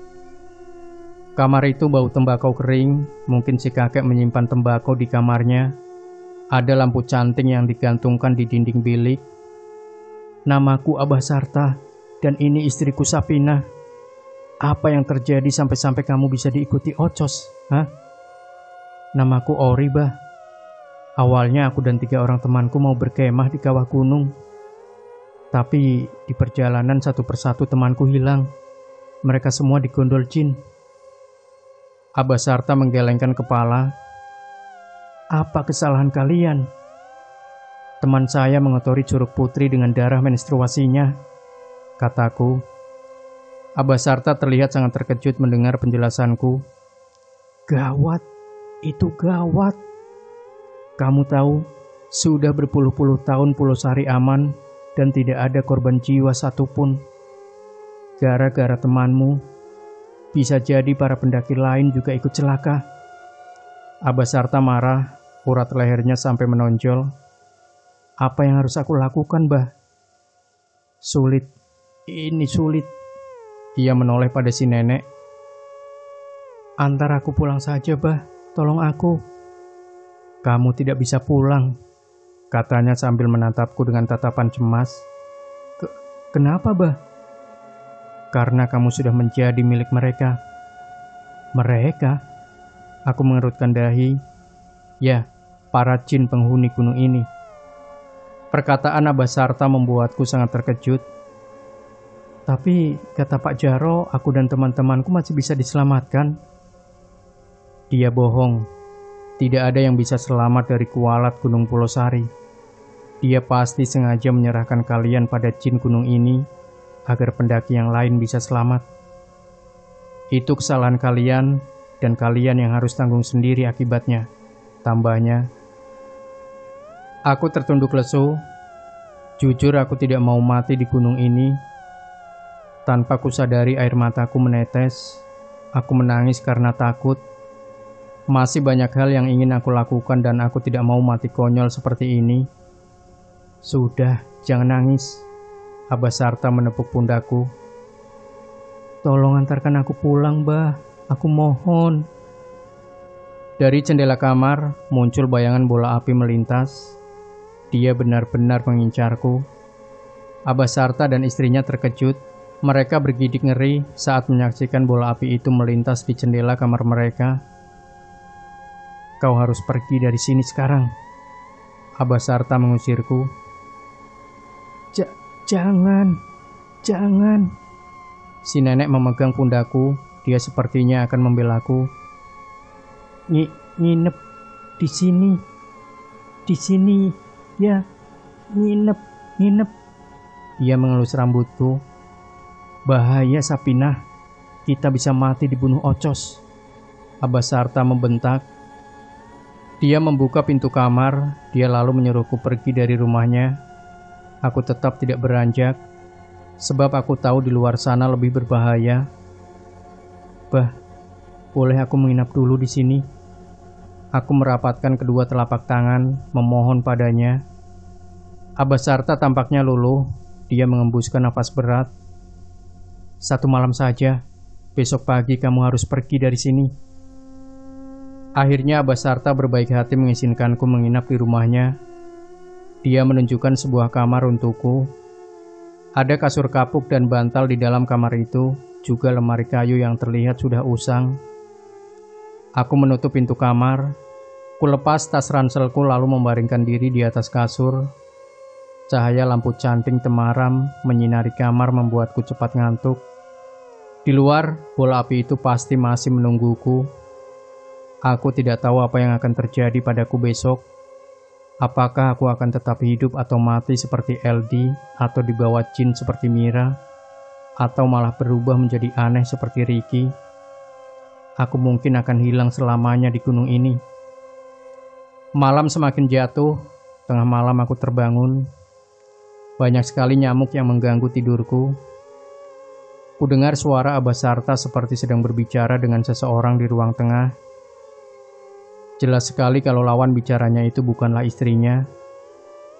Kamar itu bau tembakau kering. Mungkin si kakek menyimpan tembakau di kamarnya. Ada lampu canting yang digantungkan di dinding bilik. "Namaku Abah Sarta, dan ini istriku Sapina. Apa yang terjadi sampai-sampai kamu bisa diikuti Ocos? Hah?" "Namaku Ori, Bah. Awalnya aku dan 3 orang temanku mau berkemah di kawah gunung. Tapi di perjalanan satu persatu temanku hilang. Mereka semua digondol jin." Abah Sarta menggelengkan kepala. "Apa kesalahan kalian?" "Teman saya mengotori Curug Putri dengan darah menstruasinya," kataku. Abah Sarta terlihat sangat terkejut mendengar penjelasanku. "Gawat, itu gawat. Kamu tahu, sudah berpuluh-puluh tahun Pulau Sari aman dan tidak ada korban jiwa satupun. Gara-gara temanmu, bisa jadi para pendaki lain juga ikut celaka." Abah Sarta marah, urat lehernya sampai menonjol. "Apa yang harus aku lakukan, Bah?" "Sulit, ini sulit." Ia menoleh pada si nenek. "Antar aku pulang saja, Bah. Tolong aku." "Kamu tidak bisa pulang," katanya sambil menatapku dengan tatapan cemas. Kenapa, Bah?" "Karena kamu sudah menjadi milik mereka." "Mereka?" Aku mengerutkan dahi. "Ya, para jin penghuni gunung ini." Perkataan Abah Sarta membuatku sangat terkejut. "Tapi kata Pak Jaro, aku dan teman-temanku masih bisa diselamatkan." Dia bohong. Tidak ada yang bisa selamat dari kualat Gunung Pulau Sari. Dia pasti sengaja menyerahkan kalian pada jin gunung ini agar pendaki yang lain bisa selamat. Itu kesalahan kalian, dan kalian yang harus tanggung sendiri akibatnya, tambahnya. Aku tertunduk lesu. Jujur aku tidak mau mati di gunung ini. Tanpa kusadari air mataku menetes. Aku menangis karena takut. Masih banyak hal yang ingin aku lakukan dan aku tidak mau mati konyol seperti ini. "Sudah, jangan nangis." Abah Sarta menepuk pundakku. "Tolong antarkan aku pulang, Bah. Aku mohon." Dari jendela kamar muncul bayangan bola api melintas. Dia benar-benar mengincarku. Abah Sarta dan istrinya terkejut. Mereka bergidik ngeri saat menyaksikan bola api itu melintas di jendela kamar mereka. Kau harus pergi dari sini sekarang. Abasarta mengusirku. Jangan. Si nenek memegang pundakku. Dia sepertinya akan membelaku. Nginep di sini, ya, nginep. Dia mengelus rambutku. Bahaya, Sapinah, kita bisa mati dibunuh Ocos. Abasarta membentak. Dia membuka pintu kamar. Dia lalu menyuruhku pergi dari rumahnya. Aku tetap tidak beranjak, sebab aku tahu di luar sana lebih berbahaya. Boleh aku menginap dulu di sini? Aku merapatkan kedua telapak tangan, memohon padanya. Abasarta tampaknya luluh. Dia mengembuskan napas berat. 1 malam saja. Besok pagi kamu harus pergi dari sini. Akhirnya Abasarta berbaik hati mengizinkanku menginap di rumahnya. Dia menunjukkan sebuah kamar untukku. Ada kasur kapuk dan bantal di dalam kamar itu, juga lemari kayu yang terlihat sudah usang. Aku menutup pintu kamar. Kulepas tas ranselku lalu membaringkan diri di atas kasur. Cahaya lampu canting temaram menyinari kamar membuatku cepat ngantuk. Di luar, bola api itu pasti masih menungguku. Aku tidak tahu apa yang akan terjadi padaku besok. Apakah aku akan tetap hidup atau mati seperti LD, atau dibawa jin seperti Mira, atau malah berubah menjadi aneh seperti Ricky. Aku mungkin akan hilang selamanya di gunung ini. Malam semakin jatuh. Tengah malam aku terbangun. Banyak sekali nyamuk yang mengganggu tidurku. Kudengar suara Abasarta seperti sedang berbicara dengan seseorang di ruang tengah. Jelas sekali kalau lawan bicaranya itu bukanlah istrinya.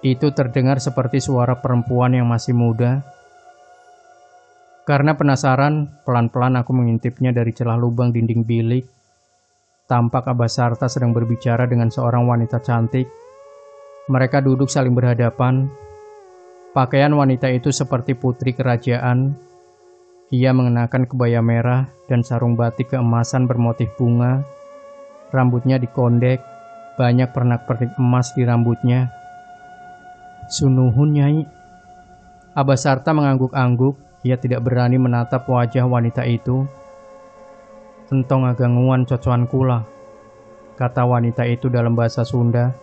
Itu terdengar seperti suara perempuan yang masih muda. Karena penasaran, pelan-pelan aku mengintipnya dari celah lubang dinding bilik. Tampak Abasarta sedang berbicara dengan seorang wanita cantik. Mereka duduk saling berhadapan. Pakaian wanita itu seperti putri kerajaan. Ia mengenakan kebaya merah dan sarung batik keemasan bermotif bunga. Rambutnya dikondek, banyak pernak-pernik emas di rambutnya. Sunuhun, Nyai. Abasarta mengangguk-angguk. Ia tidak berani menatap wajah wanita itu. Entong aganguan cocoan kula, kata wanita itu dalam bahasa Sunda.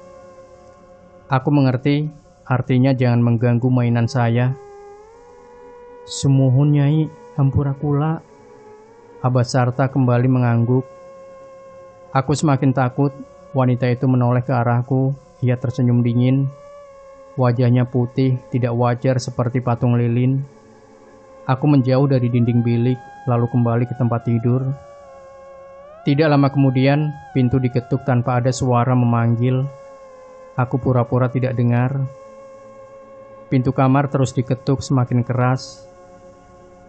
Aku mengerti, artinya jangan mengganggu mainan saya. Sumuhun, Nyai, hampura kula. Abasarta kembali mengangguk. Aku semakin takut. Wanita itu menoleh ke arahku. Ia tersenyum dingin. Wajahnya putih, tidak wajar seperti patung lilin. Aku menjauh dari dinding bilik, lalu kembali ke tempat tidur. Tidak lama kemudian, pintu diketuk tanpa ada suara memanggil. Aku pura-pura tidak dengar. Pintu kamar terus diketuk semakin keras.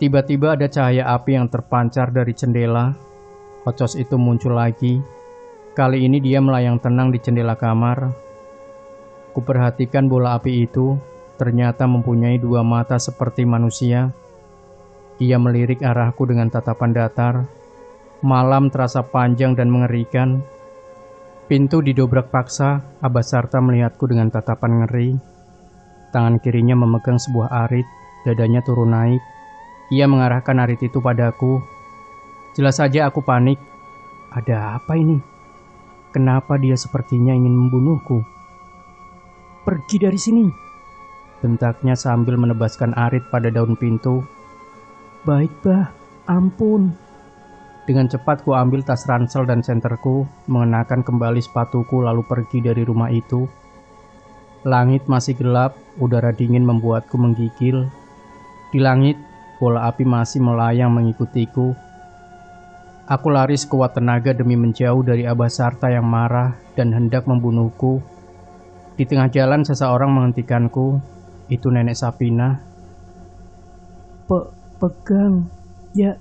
Tiba-tiba ada cahaya api yang terpancar dari jendela. Ocos itu muncul lagi. Kali ini dia melayang tenang di jendela kamar. Kuperhatikan bola api itu, ternyata mempunyai 2 mata seperti manusia. Ia melirik arahku dengan tatapan datar. Malam terasa panjang dan mengerikan. Pintu didobrak paksa. Abasarta melihatku dengan tatapan ngeri. Tangan kirinya memegang sebuah arit. Dadanya turun naik. Ia mengarahkan arit itu padaku. Jelas saja aku panik. Ada apa ini? Kenapa dia sepertinya ingin membunuhku? Pergi dari sini, bentaknya sambil menebaskan arit pada daun pintu. Baik, Bah, ampun. Dengan cepat ku ambil tas ransel dan senterku, mengenakan kembali sepatuku lalu pergi dari rumah itu. Langit masih gelap, udara dingin membuatku menggigil. Di langit, bola api masih melayang mengikutiku. Aku lari sekuat tenaga demi menjauh dari Abasarta yang marah dan hendak membunuhku. Di tengah jalan seseorang menghentikanku. Itu Nenek Sapinah. Pegang, ya.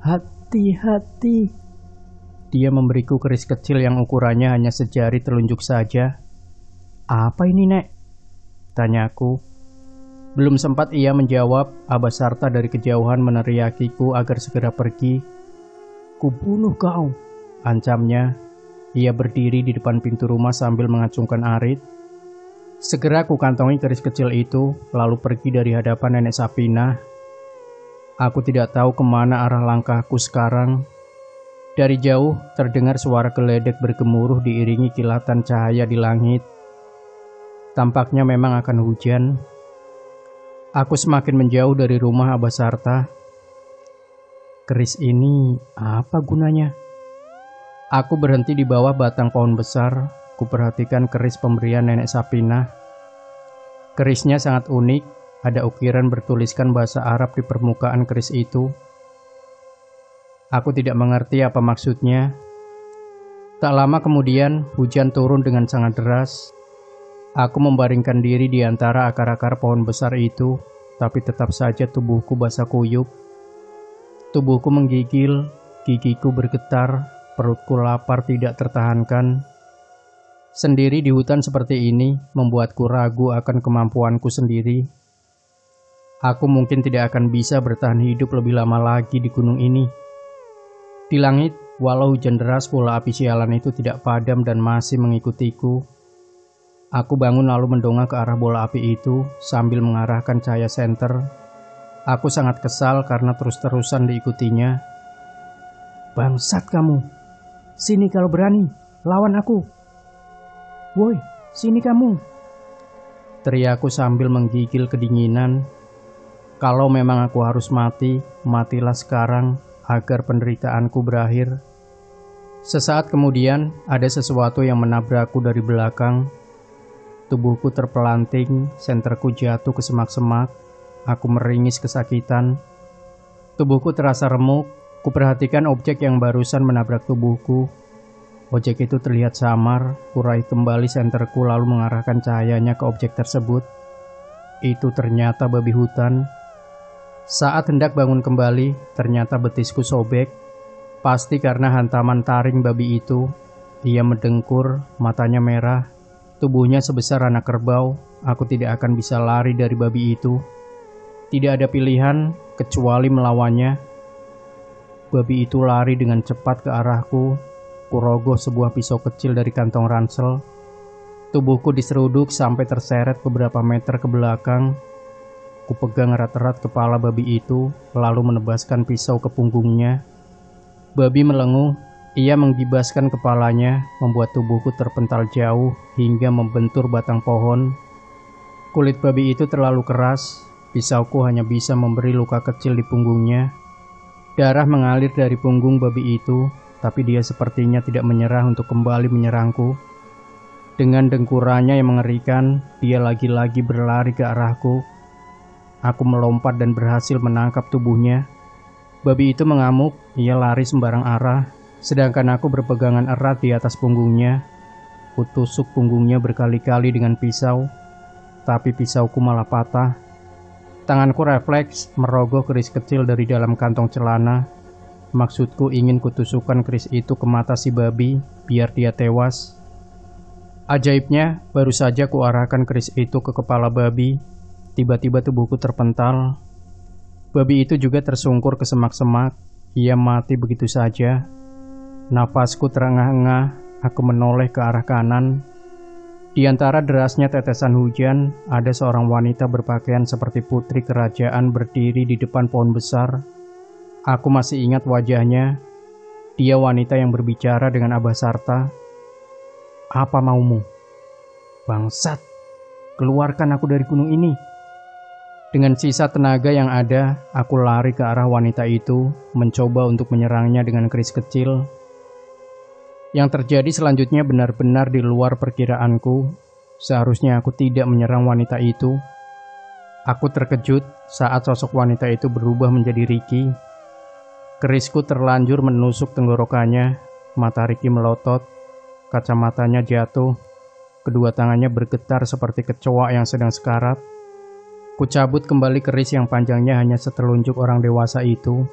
Hati-hati. Dia memberiku keris kecil yang ukurannya hanya sejari telunjuk saja. Apa ini, Nek? Tanyaku. Belum sempat ia menjawab, Abasarta dari kejauhan meneriakiku agar segera pergi. Kubunuh kau, ancamnya. Ia berdiri di depan pintu rumah sambil mengacungkan arit. Segera ku kantongi keris kecil itu, lalu pergi dari hadapan Nenek Sapinah. Aku tidak tahu kemana arah langkahku sekarang. Dari jauh terdengar suara geledek bergemuruh diiringi kilatan cahaya di langit. Tampaknya memang akan hujan. Aku semakin menjauh dari rumah Abah Sarta. Keris ini apa gunanya? Aku berhenti di bawah batang pohon besar. Kuperhatikan keris pemberian Nenek Sapinah. Kerisnya sangat unik. Ada ukiran bertuliskan bahasa Arab di permukaan keris itu. Aku tidak mengerti apa maksudnya. Tak lama kemudian, hujan turun dengan sangat deras. Aku membaringkan diri di antara akar-akar pohon besar itu, tapi tetap saja tubuhku basah kuyup. Tubuhku menggigil, gigiku bergetar, perutku lapar tidak tertahankan. Sendiri di hutan seperti ini membuatku ragu akan kemampuanku sendiri. Aku mungkin tidak akan bisa bertahan hidup lebih lama lagi di gunung ini. Di langit, walau hujan deras, bola api sialan itu tidak padam dan masih mengikutiku. Aku bangun lalu mendongak ke arah bola api itu sambil mengarahkan cahaya senter. Aku sangat kesal karena terus-terusan diikutinya. Bangsat kamu! Sini kalau berani, lawan aku! Woi, sini kamu! Teriakku sambil menggigil kedinginan. Kalau memang aku harus mati, matilah sekarang agar penderitaanku berakhir. Sesaat kemudian, ada sesuatu yang menabrakku dari belakang. Tubuhku terpelanting, senterku jatuh ke semak-semak. Aku meringis kesakitan. Tubuhku terasa remuk. Kuperhatikan objek yang barusan menabrak tubuhku. Objek itu terlihat samar. Kurai kembali senterku lalu mengarahkan cahayanya ke objek tersebut. Itu ternyata babi hutan. Saat hendak bangun kembali, ternyata betisku sobek. Pasti karena hantaman taring babi itu. Ia mendengkur, matanya merah. Tubuhnya sebesar anak kerbau. Aku tidak akan bisa lari dari babi itu. Tidak ada pilihan kecuali melawannya. Babi itu lari dengan cepat ke arahku. Kurogoh sebuah pisau kecil dari kantong ransel. Tubuhku diseruduk sampai terseret beberapa meter ke belakang. Kupegang erat-erat kepala babi itu, lalu menebaskan pisau ke punggungnya. Babi melenguh. Ia menggibaskan kepalanya, membuat tubuhku terpental jauh hingga membentur batang pohon. Kulit babi itu terlalu keras. Pisauku hanya bisa memberi luka kecil di punggungnya. Darah mengalir dari punggung babi itu, tapi dia sepertinya tidak menyerah untuk kembali menyerangku. Dengan dengkurannya yang mengerikan, dia lagi-lagi berlari ke arahku. Aku melompat dan berhasil menangkap tubuhnya. Babi itu mengamuk, ia lari sembarang arah, sedangkan aku berpegangan erat di atas punggungnya. Kutusuk punggungnya berkali-kali dengan pisau, tapi pisauku malah patah. Tanganku refleks merogoh keris kecil dari dalam kantong celana. Maksudku ingin kutusukkan keris itu ke mata si babi, biar dia tewas. Ajaibnya, baru saja kuarahkan keris itu ke kepala babi. Tiba-tiba tubuhku terpental. Babi itu juga tersungkur ke semak-semak. Ia mati begitu saja. Napasku terengah-engah. Aku menoleh ke arah kanan. Di antara derasnya tetesan hujan, ada seorang wanita berpakaian seperti putri kerajaan berdiri di depan pohon besar. Aku masih ingat wajahnya. Dia wanita yang berbicara dengan Abah Sarta. Apa maumu? Bangsat, keluarkan aku dari gunung ini. Dengan sisa tenaga yang ada, aku lari ke arah wanita itu, mencoba untuk menyerangnya dengan keris kecil. Yang terjadi selanjutnya benar-benar di luar perkiraanku. Seharusnya aku tidak menyerang wanita itu. Aku terkejut saat sosok wanita itu berubah menjadi Ricky. Kerisku terlanjur menusuk tenggorokannya. Mata Ricky melotot, kacamatanya jatuh. Kedua tangannya bergetar seperti kecoa yang sedang sekarat. Kucabut kembali keris yang panjangnya hanya setelunjuk orang dewasa itu.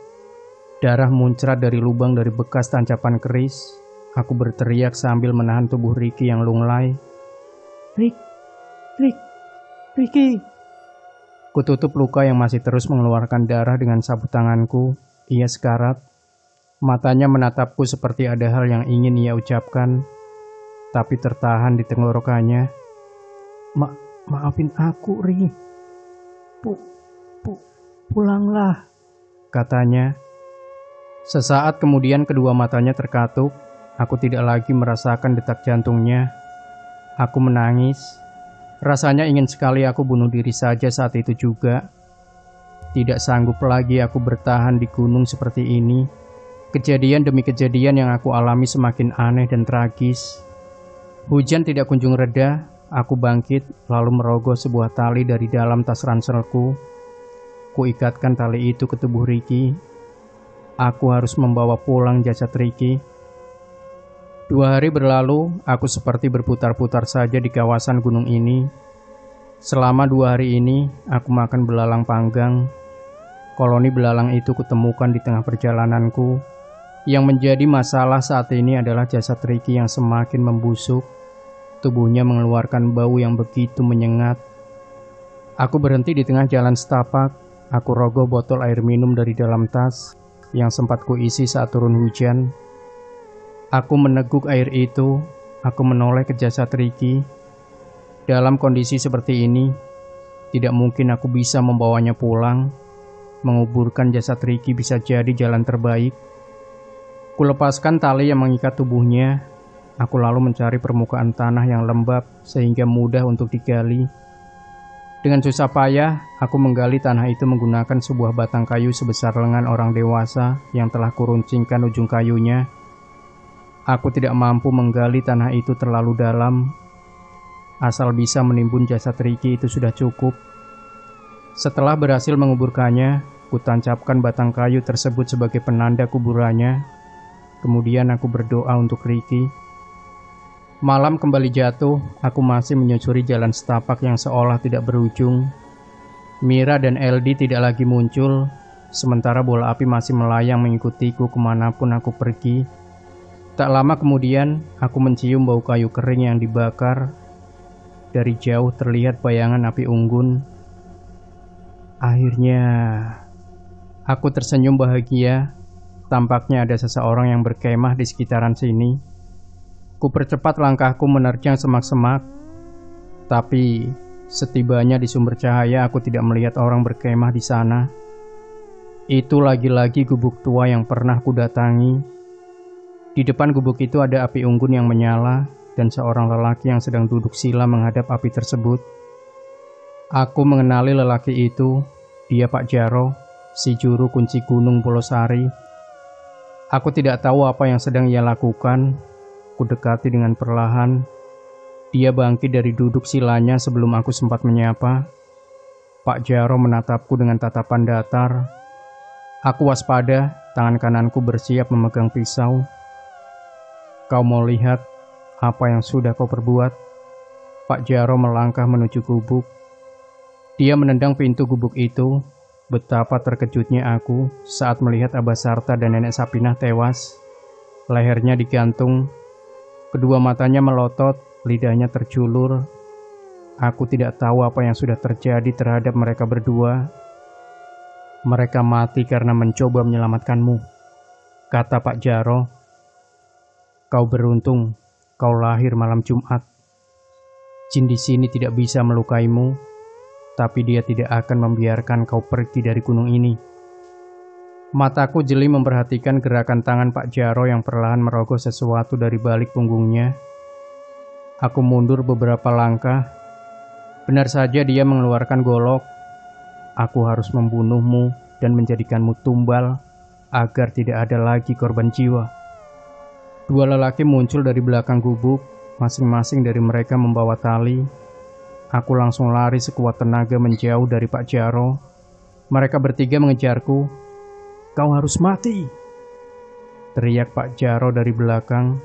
Darah muncrat dari lubang dari bekas tancapan keris. Aku berteriak sambil menahan tubuh Ricky yang lunglai. Ricky. Kututup luka yang masih terus mengeluarkan darah dengan sapu tanganku. Ia sekarat. Matanya menatapku seperti ada hal yang ingin ia ucapkan, tapi tertahan di tenggorokannya. Maafin aku, Ri. Pulanglah, katanya. Sesaat kemudian kedua matanya terkatup. Aku tidak lagi merasakan detak jantungnya. Aku menangis. Rasanya ingin sekali aku bunuh diri saja saat itu juga. Tidak sanggup lagi aku bertahan di gunung seperti ini. Kejadian demi kejadian yang aku alami semakin aneh dan tragis. Hujan tidak kunjung reda. Aku bangkit lalu merogoh sebuah tali dari dalam tas ranselku. Kuikatkan tali itu ke tubuh Ricky. Aku harus membawa pulang jasad Ricky. 2 hari berlalu, aku seperti berputar-putar saja di kawasan gunung ini. Selama 2 hari ini, aku makan belalang panggang. Koloni belalang itu kutemukan di tengah perjalananku. Yang menjadi masalah saat ini adalah jasad Ricky yang semakin membusuk. Tubuhnya mengeluarkan bau yang begitu menyengat. Aku berhenti di tengah jalan setapak. Aku rogoh botol air minum dari dalam tas yang sempat kuisi saat turun hujan. Aku meneguk air itu. Aku menoleh ke jasad Ricky. Dalam kondisi seperti ini, tidak mungkin aku bisa membawanya pulang. Menguburkan jasad Ricky bisa jadi jalan terbaik. Kulepaskan tali yang mengikat tubuhnya. Aku lalu mencari permukaan tanah yang lembab sehingga mudah untuk digali. Dengan susah payah, aku menggali tanah itu menggunakan sebuah batang kayu sebesar lengan orang dewasa yang telah kuruncingkan ujung kayunya. Aku tidak mampu menggali tanah itu terlalu dalam. Asal bisa menimbun jasad Ricky itu sudah cukup. Setelah berhasil menguburkannya, kutancapkan batang kayu tersebut sebagai penanda kuburannya. Kemudian aku berdoa untuk Ricky. Malam kembali jatuh, aku masih menyusuri jalan setapak yang seolah tidak berujung. Mira dan LD tidak lagi muncul, sementara bola api masih melayang mengikutiku kemanapun aku pergi. Tak lama kemudian, aku mencium bau kayu kering yang dibakar. Dari jauh terlihat bayangan api unggun. Akhirnya, aku tersenyum bahagia. Tampaknya ada seseorang yang berkemah di sekitaran sini. Kupercepat langkahku menerjang semak-semak. Tapi, setibanya di sumber cahaya aku tidak melihat orang berkemah di sana. Itu lagi-lagi gubuk tua yang pernah kudatangi. Di depan gubuk itu ada api unggun yang menyala dan seorang lelaki yang sedang duduk sila menghadap api tersebut. Aku mengenali lelaki itu. Dia Pak Jaro, si juru kunci Gunung Pulosari. Aku tidak tahu apa yang sedang ia lakukan. Kudekati dengan perlahan. Dia bangkit dari duduk silanya sebelum aku sempat menyapa. Pak Jaro menatapku dengan tatapan datar. Aku waspada, tangan kananku bersiap memegang pisau. Kau mau lihat apa yang sudah kau perbuat? Pak Jaro melangkah menuju gubuk. Dia menendang pintu gubuk itu. Betapa terkejutnya aku saat melihat Abah Sarta dan Nenek Sapinah tewas. Lehernya digantung. Kedua matanya melotot, lidahnya terjulur. Aku tidak tahu apa yang sudah terjadi terhadap mereka berdua. Mereka mati karena mencoba menyelamatkanmu, kata Pak Jaro. Kau beruntung, kau lahir malam Jumat. Jin di sini tidak bisa melukaimu, tapi dia tidak akan membiarkan kau pergi dari gunung ini. Mataku jeli memperhatikan gerakan tangan Pak Jaro yang perlahan merogoh sesuatu dari balik punggungnya. Aku mundur beberapa langkah. Benar saja dia mengeluarkan golok. Aku harus membunuhmu dan menjadikanmu tumbal agar tidak ada lagi korban jiwa. 2 lelaki muncul dari belakang gubuk, masing-masing dari mereka membawa tali. Aku langsung lari sekuat tenaga menjauh dari Pak Jaro. Mereka bertiga mengejarku. Kau harus mati, teriak Pak Jaro dari belakang.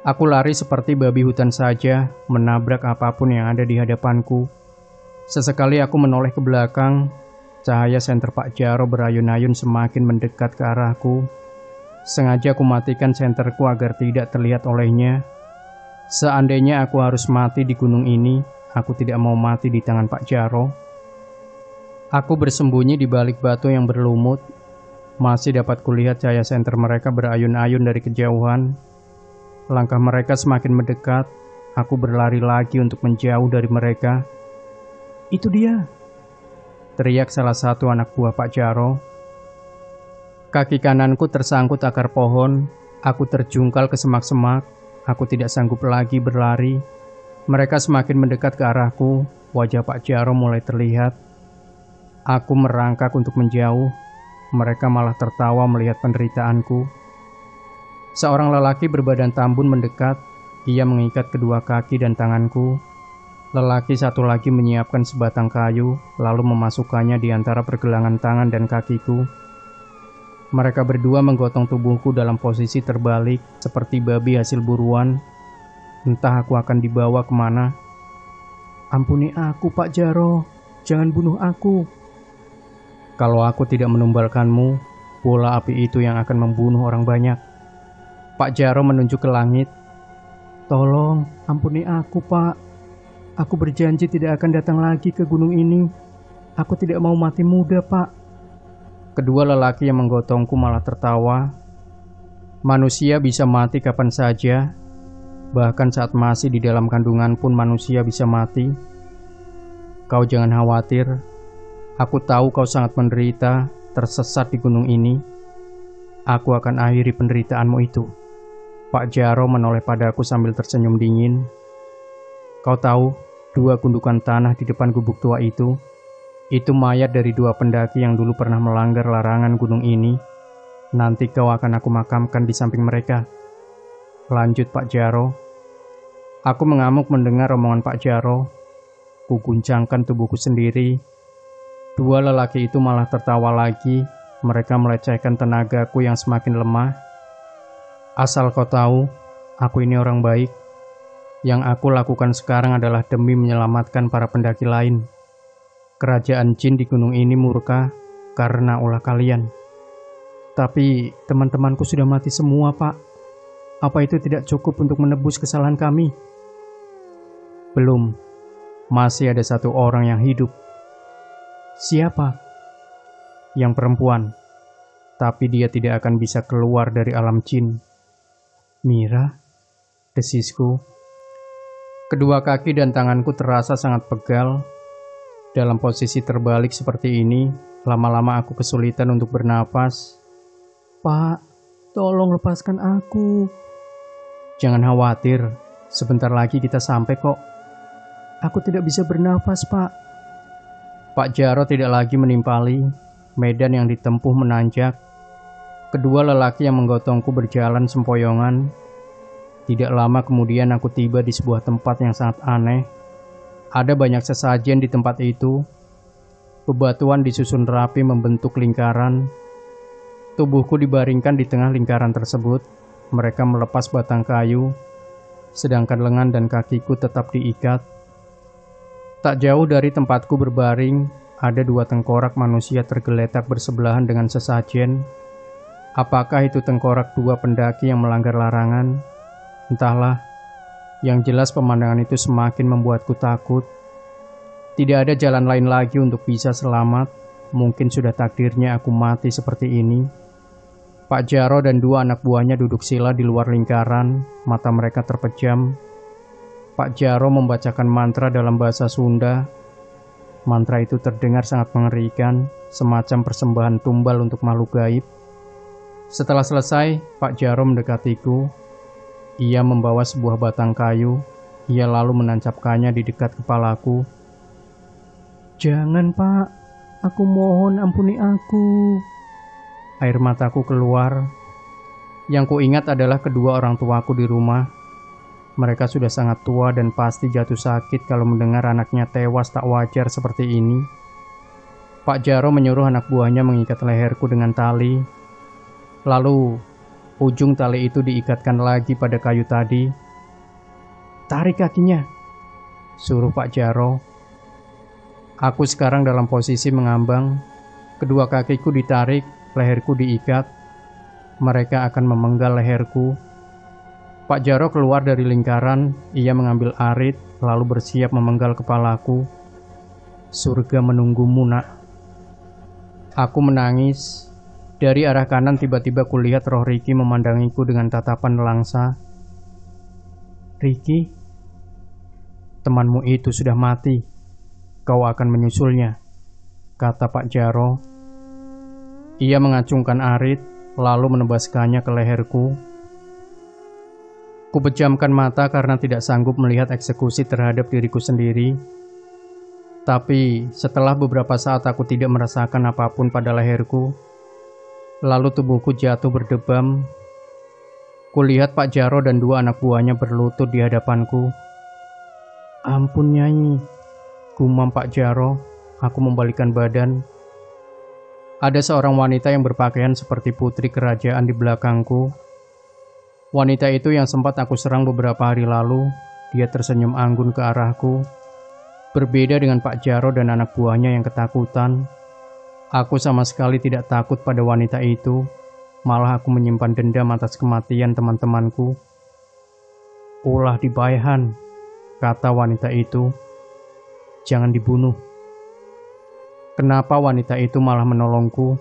Aku lari seperti babi hutan saja, menabrak apapun yang ada di hadapanku. Sesekali aku menoleh ke belakang. Cahaya senter Pak Jaro berayun-ayun semakin mendekat ke arahku. Sengaja aku matikan senterku agar tidak terlihat olehnya. Seandainya aku harus mati di gunung ini, aku tidak mau mati di tangan Pak Jaro. Aku bersembunyi di balik batu yang berlumut. Masih dapat kulihat cahaya senter mereka berayun-ayun dari kejauhan. Langkah mereka semakin mendekat. Aku berlari lagi untuk menjauh dari mereka. "Itu dia!" teriak salah satu anak buah Pak Jaro. Kaki kananku tersangkut akar pohon. Aku terjungkal ke semak-semak. Aku tidak sanggup lagi berlari. Mereka semakin mendekat ke arahku. Wajah Pak Jaro mulai terlihat. Aku merangkak untuk menjauh. Mereka malah tertawa melihat penderitaanku. Seorang lelaki berbadan tambun mendekat. Ia mengikat kedua kaki dan tanganku. Lelaki satu lagi menyiapkan sebatang kayu, lalu memasukkannya di antara pergelangan tangan dan kakiku. Mereka berdua menggotong tubuhku dalam posisi terbalik, seperti babi hasil buruan. Entah aku akan dibawa kemana. "Ampuni aku, Pak Jaro. Jangan bunuh aku." "Kalau aku tidak menumbalkanmu, bola api itu yang akan membunuh orang banyak." Pak Jaro menunjuk ke langit. "Tolong, ampuni aku, Pak. Aku berjanji tidak akan datang lagi ke gunung ini. Aku tidak mau mati muda, Pak." Kedua lelaki yang menggotongku malah tertawa. Manusia bisa mati kapan saja. Bahkan saat masih di dalam kandungan pun manusia bisa mati. Kau jangan khawatir. Aku tahu kau sangat menderita, tersesat di gunung ini. Aku akan akhiri penderitaanmu itu. Pak Jaro menoleh padaku sambil tersenyum dingin. Kau tahu, 2 gundukan tanah di depan gubuk tua itu mayat dari 2 pendaki yang dulu pernah melanggar larangan gunung ini. Nanti kau akan aku makamkan di samping mereka. Lanjut Pak Jaro. Aku mengamuk mendengar omongan Pak Jaro. Kuguncangkan tubuhku sendiri. 2 lelaki itu malah tertawa lagi. Mereka melecehkan tenagaku yang semakin lemah. Asal kau tahu, aku ini orang baik. Yang aku lakukan sekarang adalah demi menyelamatkan para pendaki lain. Kerajaan jin di gunung ini murka karena ulah kalian. Tapi teman-temanku sudah mati semua, Pak. Apa itu tidak cukup untuk menebus kesalahan kami? Belum. Masih ada 1 orang yang hidup. Siapa? Yang perempuan. Tapi dia tidak akan bisa keluar dari alam jin. Mira? Desisku. Kedua kaki dan tanganku terasa sangat pegal. Dalam posisi terbalik seperti ini, lama-lama aku kesulitan untuk bernapas. Pak, tolong lepaskan aku. Jangan khawatir, sebentar lagi kita sampai kok. Aku tidak bisa bernafas, Pak. Pak Jaro tidak lagi menimpali. Medan yang ditempuh menanjak. Kedua lelaki yang menggotongku berjalan sempoyongan. Tidak lama kemudian aku tiba di sebuah tempat yang sangat aneh. Ada banyak sesajen di tempat itu. Bebatuan disusun rapi membentuk lingkaran. Tubuhku dibaringkan di tengah lingkaran tersebut. Mereka melepas batang kayu, sedangkan lengan dan kakiku tetap diikat. Tak jauh dari tempatku berbaring, ada 2 tengkorak manusia tergeletak bersebelahan dengan sesajen. Apakah itu tengkorak 2 pendaki yang melanggar larangan? Entahlah. Yang jelas pemandangan itu semakin membuatku takut. Tidak ada jalan lain lagi untuk bisa selamat. Mungkin sudah takdirnya aku mati seperti ini. Pak Jaro dan 2 anak buahnya duduk sila di luar lingkaran. Mata mereka terpejam. Pak Jaro membacakan mantra dalam bahasa Sunda. Mantra itu terdengar sangat mengerikan, semacam persembahan tumbal untuk makhluk gaib. Setelah selesai, Pak Jaro mendekatiku. Ia membawa sebuah batang kayu. Ia lalu menancapkannya di dekat kepalaku. Jangan, Pak. Aku mohon ampuni aku. Air mataku keluar. Yang kuingat adalah kedua orang tuaku di rumah. Mereka sudah sangat tua dan pasti jatuh sakit kalau mendengar anaknya tewas tak wajar seperti ini. Pak Jaro menyuruh anak buahnya mengikat leherku dengan tali. Lalu ujung tali itu diikatkan lagi pada kayu tadi. Tarik kakinya, suruh Pak Jaro. Aku sekarang dalam posisi mengambang. Kedua kakiku ditarik, leherku diikat. Mereka akan memenggal leherku. Pak Jaro keluar dari lingkaran. Ia mengambil arit, lalu bersiap memenggal kepalaku. Surga menunggumu, nak. Aku menangis. Dari arah kanan tiba-tiba kulihat roh Ricky memandangiku dengan tatapan nelangsa. "Ricky, temanmu itu sudah mati. Kau akan menyusulnya," kata Pak Jaro. Ia mengacungkan arit, lalu menebaskannya ke leherku. Kupejamkan mata karena tidak sanggup melihat eksekusi terhadap diriku sendiri. Tapi setelah beberapa saat aku tidak merasakan apapun pada leherku, lalu tubuhku jatuh berdebam. Kulihat Pak Jaro dan 2 anak buahnya berlutut di hadapanku. "Ampun Nyai," gumam Pak Jaro. Aku membalikkan badan. Ada seorang wanita yang berpakaian seperti putri kerajaan di belakangku. Wanita itu yang sempat aku serang beberapa hari lalu. Dia tersenyum anggun ke arahku. Berbeda dengan Pak Jaro dan anak buahnya yang ketakutan, aku sama sekali tidak takut pada wanita itu. Malah aku menyimpan dendam atas kematian teman-temanku. "Ulah dibayahan," kata wanita itu. "Jangan dibunuh." Kenapa wanita itu malah menolongku?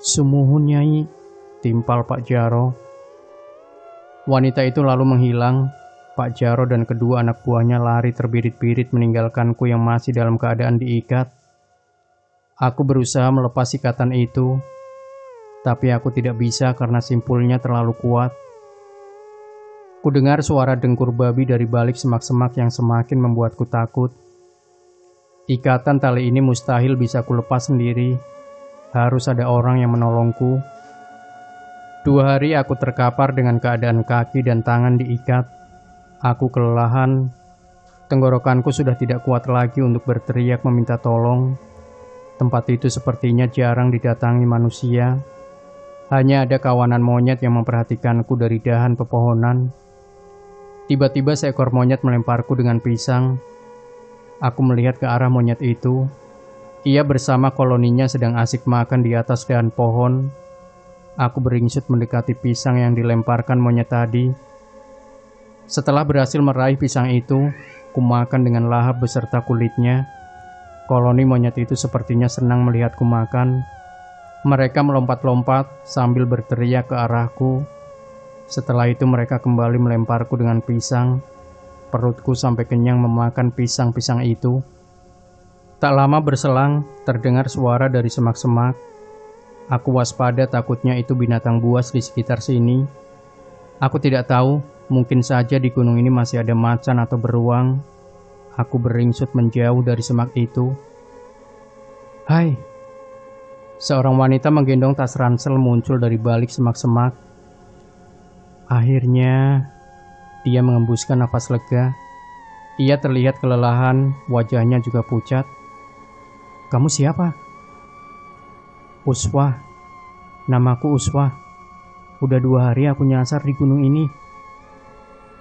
"Sumuhun Nyai," timpal Pak Jaro. Wanita itu lalu menghilang. Pak Jaro dan kedua anak buahnya lari terbirit-birit meninggalkanku yang masih dalam keadaan diikat. Aku berusaha melepas ikatan itu, tapi aku tidak bisa karena simpulnya terlalu kuat. Kudengar suara dengkur babi dari balik semak-semak yang semakin membuatku takut. Ikatan tali ini mustahil bisa kulepas sendiri. Harus ada orang yang menolongku. 2 hari aku terkapar dengan keadaan kaki dan tangan diikat. Aku kelelahan. Tenggorokanku sudah tidak kuat lagi untuk berteriak meminta tolong. Tempat itu sepertinya jarang didatangi manusia. Hanya ada kawanan monyet yang memperhatikanku dari dahan pepohonan. Tiba-tiba seekor monyet melemparku dengan pisang. Aku melihat ke arah monyet itu. Ia bersama koloninya sedang asik makan di atas dahan pohon. Aku beringsut mendekati pisang yang dilemparkan monyet tadi. Setelah berhasil meraih pisang itu, kumakan dengan lahap beserta kulitnya. Koloni monyet itu sepertinya senang melihatku makan. Mereka melompat-lompat sambil berteriak ke arahku. Setelah itu mereka kembali melemparku dengan pisang. Perutku sampai kenyang memakan pisang-pisang itu. Tak lama berselang, terdengar suara dari semak-semak. Aku waspada takutnya itu binatang buas di sekitar sini. Aku tidak tahu, mungkin saja di gunung ini masih ada macan atau beruang. Aku beringsut menjauh dari semak itu. "Hai!" Seorang wanita menggendong tas ransel muncul dari balik semak-semak. Akhirnya, dia mengembuskan napas lega. Ia terlihat kelelahan, wajahnya juga pucat. "Kamu siapa?" "Uswah. Namaku Uswah. Udah 2 hari aku nyasar di gunung ini."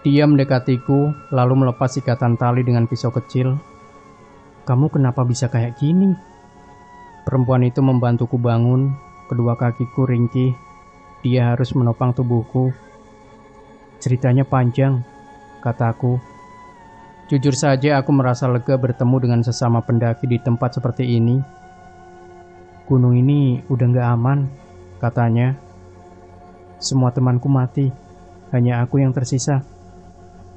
Dia mendekatiku, lalu melepas ikatan tali dengan pisau kecil. "Kamu kenapa bisa kayak gini?" Perempuan itu membantuku bangun. Kedua kakiku ringkih. Dia harus menopang tubuhku. "Ceritanya panjang," kataku. Jujur saja aku merasa lega bertemu dengan sesama pendaki di tempat seperti ini. "Gunung ini udah gak aman," katanya. "Semua temanku mati, hanya aku yang tersisa."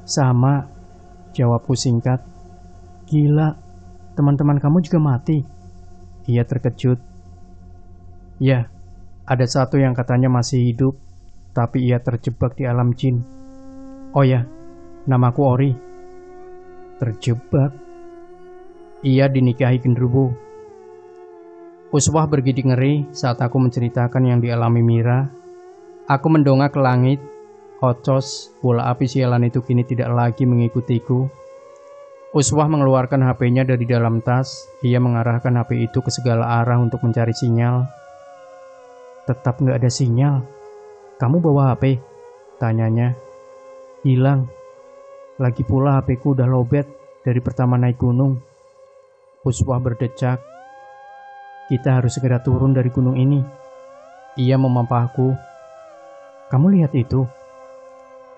"Sama," jawabku singkat. "Gila, teman-teman kamu juga mati?" Ia terkejut. "Ya, ada satu yang katanya masih hidup, tapi ia terjebak di alam jin." "Oh ya, namaku Ori." "Terjebak?" "Ia dinikahi genderuwo." Uswah bergidik ngeri saat aku menceritakan yang dialami Mira. Aku mendongak ke langit. Ocos, bola api sialan itu kini tidak lagi mengikutiku. Uswah mengeluarkan HP-nya dari dalam tas. Ia mengarahkan HP itu ke segala arah untuk mencari sinyal. "Tetap gak ada sinyal. Kamu bawa HP?" tanyanya. "Hilang. Lagi pula HP-ku udah lowbat dari pertama naik gunung." Uswah berdecak. "Kita harus segera turun dari gunung ini." Ia memampahku. "Kamu lihat itu?"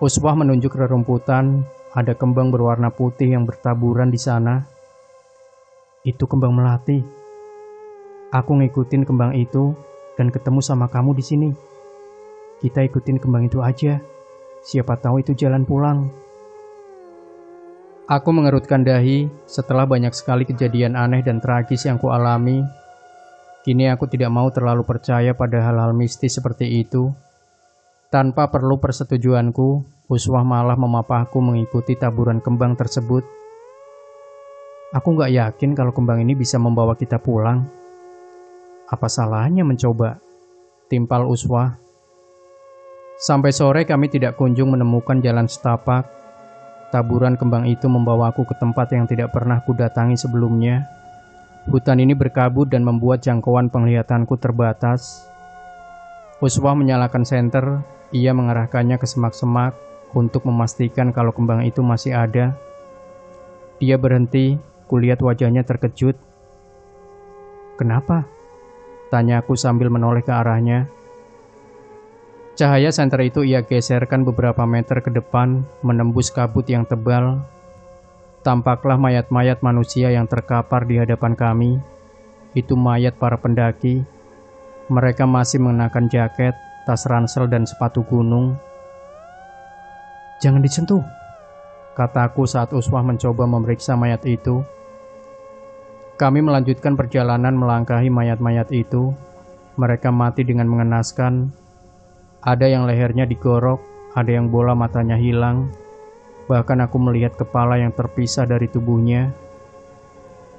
Uswah menunjuk rerumputan. Ada kembang berwarna putih yang bertaburan di sana. "Itu kembang melati." Aku ngikutin kembang itu dan ketemu sama kamu di sini. Kita ikutin kembang itu aja. Siapa tahu itu jalan pulang. Aku mengerutkan dahi setelah banyak sekali kejadian aneh dan tragis yang kualami. Kini aku tidak mau terlalu percaya pada hal-hal mistis seperti itu. Tanpa perlu persetujuanku, Uswah malah memapahku mengikuti taburan kembang tersebut. Aku gak yakin kalau kembang ini bisa membawa kita pulang. Apa salahnya mencoba? Timpal Uswah. Sampai sore kami tidak kunjung menemukan jalan setapak. Taburan kembang itu membawaku ke tempat yang tidak pernah kudatangi sebelumnya. Hutan ini berkabut dan membuat jangkauan penglihatanku terbatas. Uswah menyalakan senter, ia mengarahkannya ke semak-semak untuk memastikan kalau kembang itu masih ada. Dia berhenti, kulihat wajahnya terkejut. "Kenapa?" tanyaku sambil menoleh ke arahnya. Cahaya senter itu ia geserkan beberapa meter ke depan, menembus kabut yang tebal. Tampaklah mayat-mayat manusia yang terkapar di hadapan kami. Itu mayat para pendaki. Mereka masih mengenakan jaket, tas ransel, dan sepatu gunung. "Jangan disentuh," kataku saat Uswah mencoba memeriksa mayat itu. Kami melanjutkan perjalanan melangkahi mayat-mayat itu. Mereka mati dengan mengenaskan. Ada yang lehernya digorok, ada yang bola matanya hilang. Bahkan aku melihat kepala yang terpisah dari tubuhnya.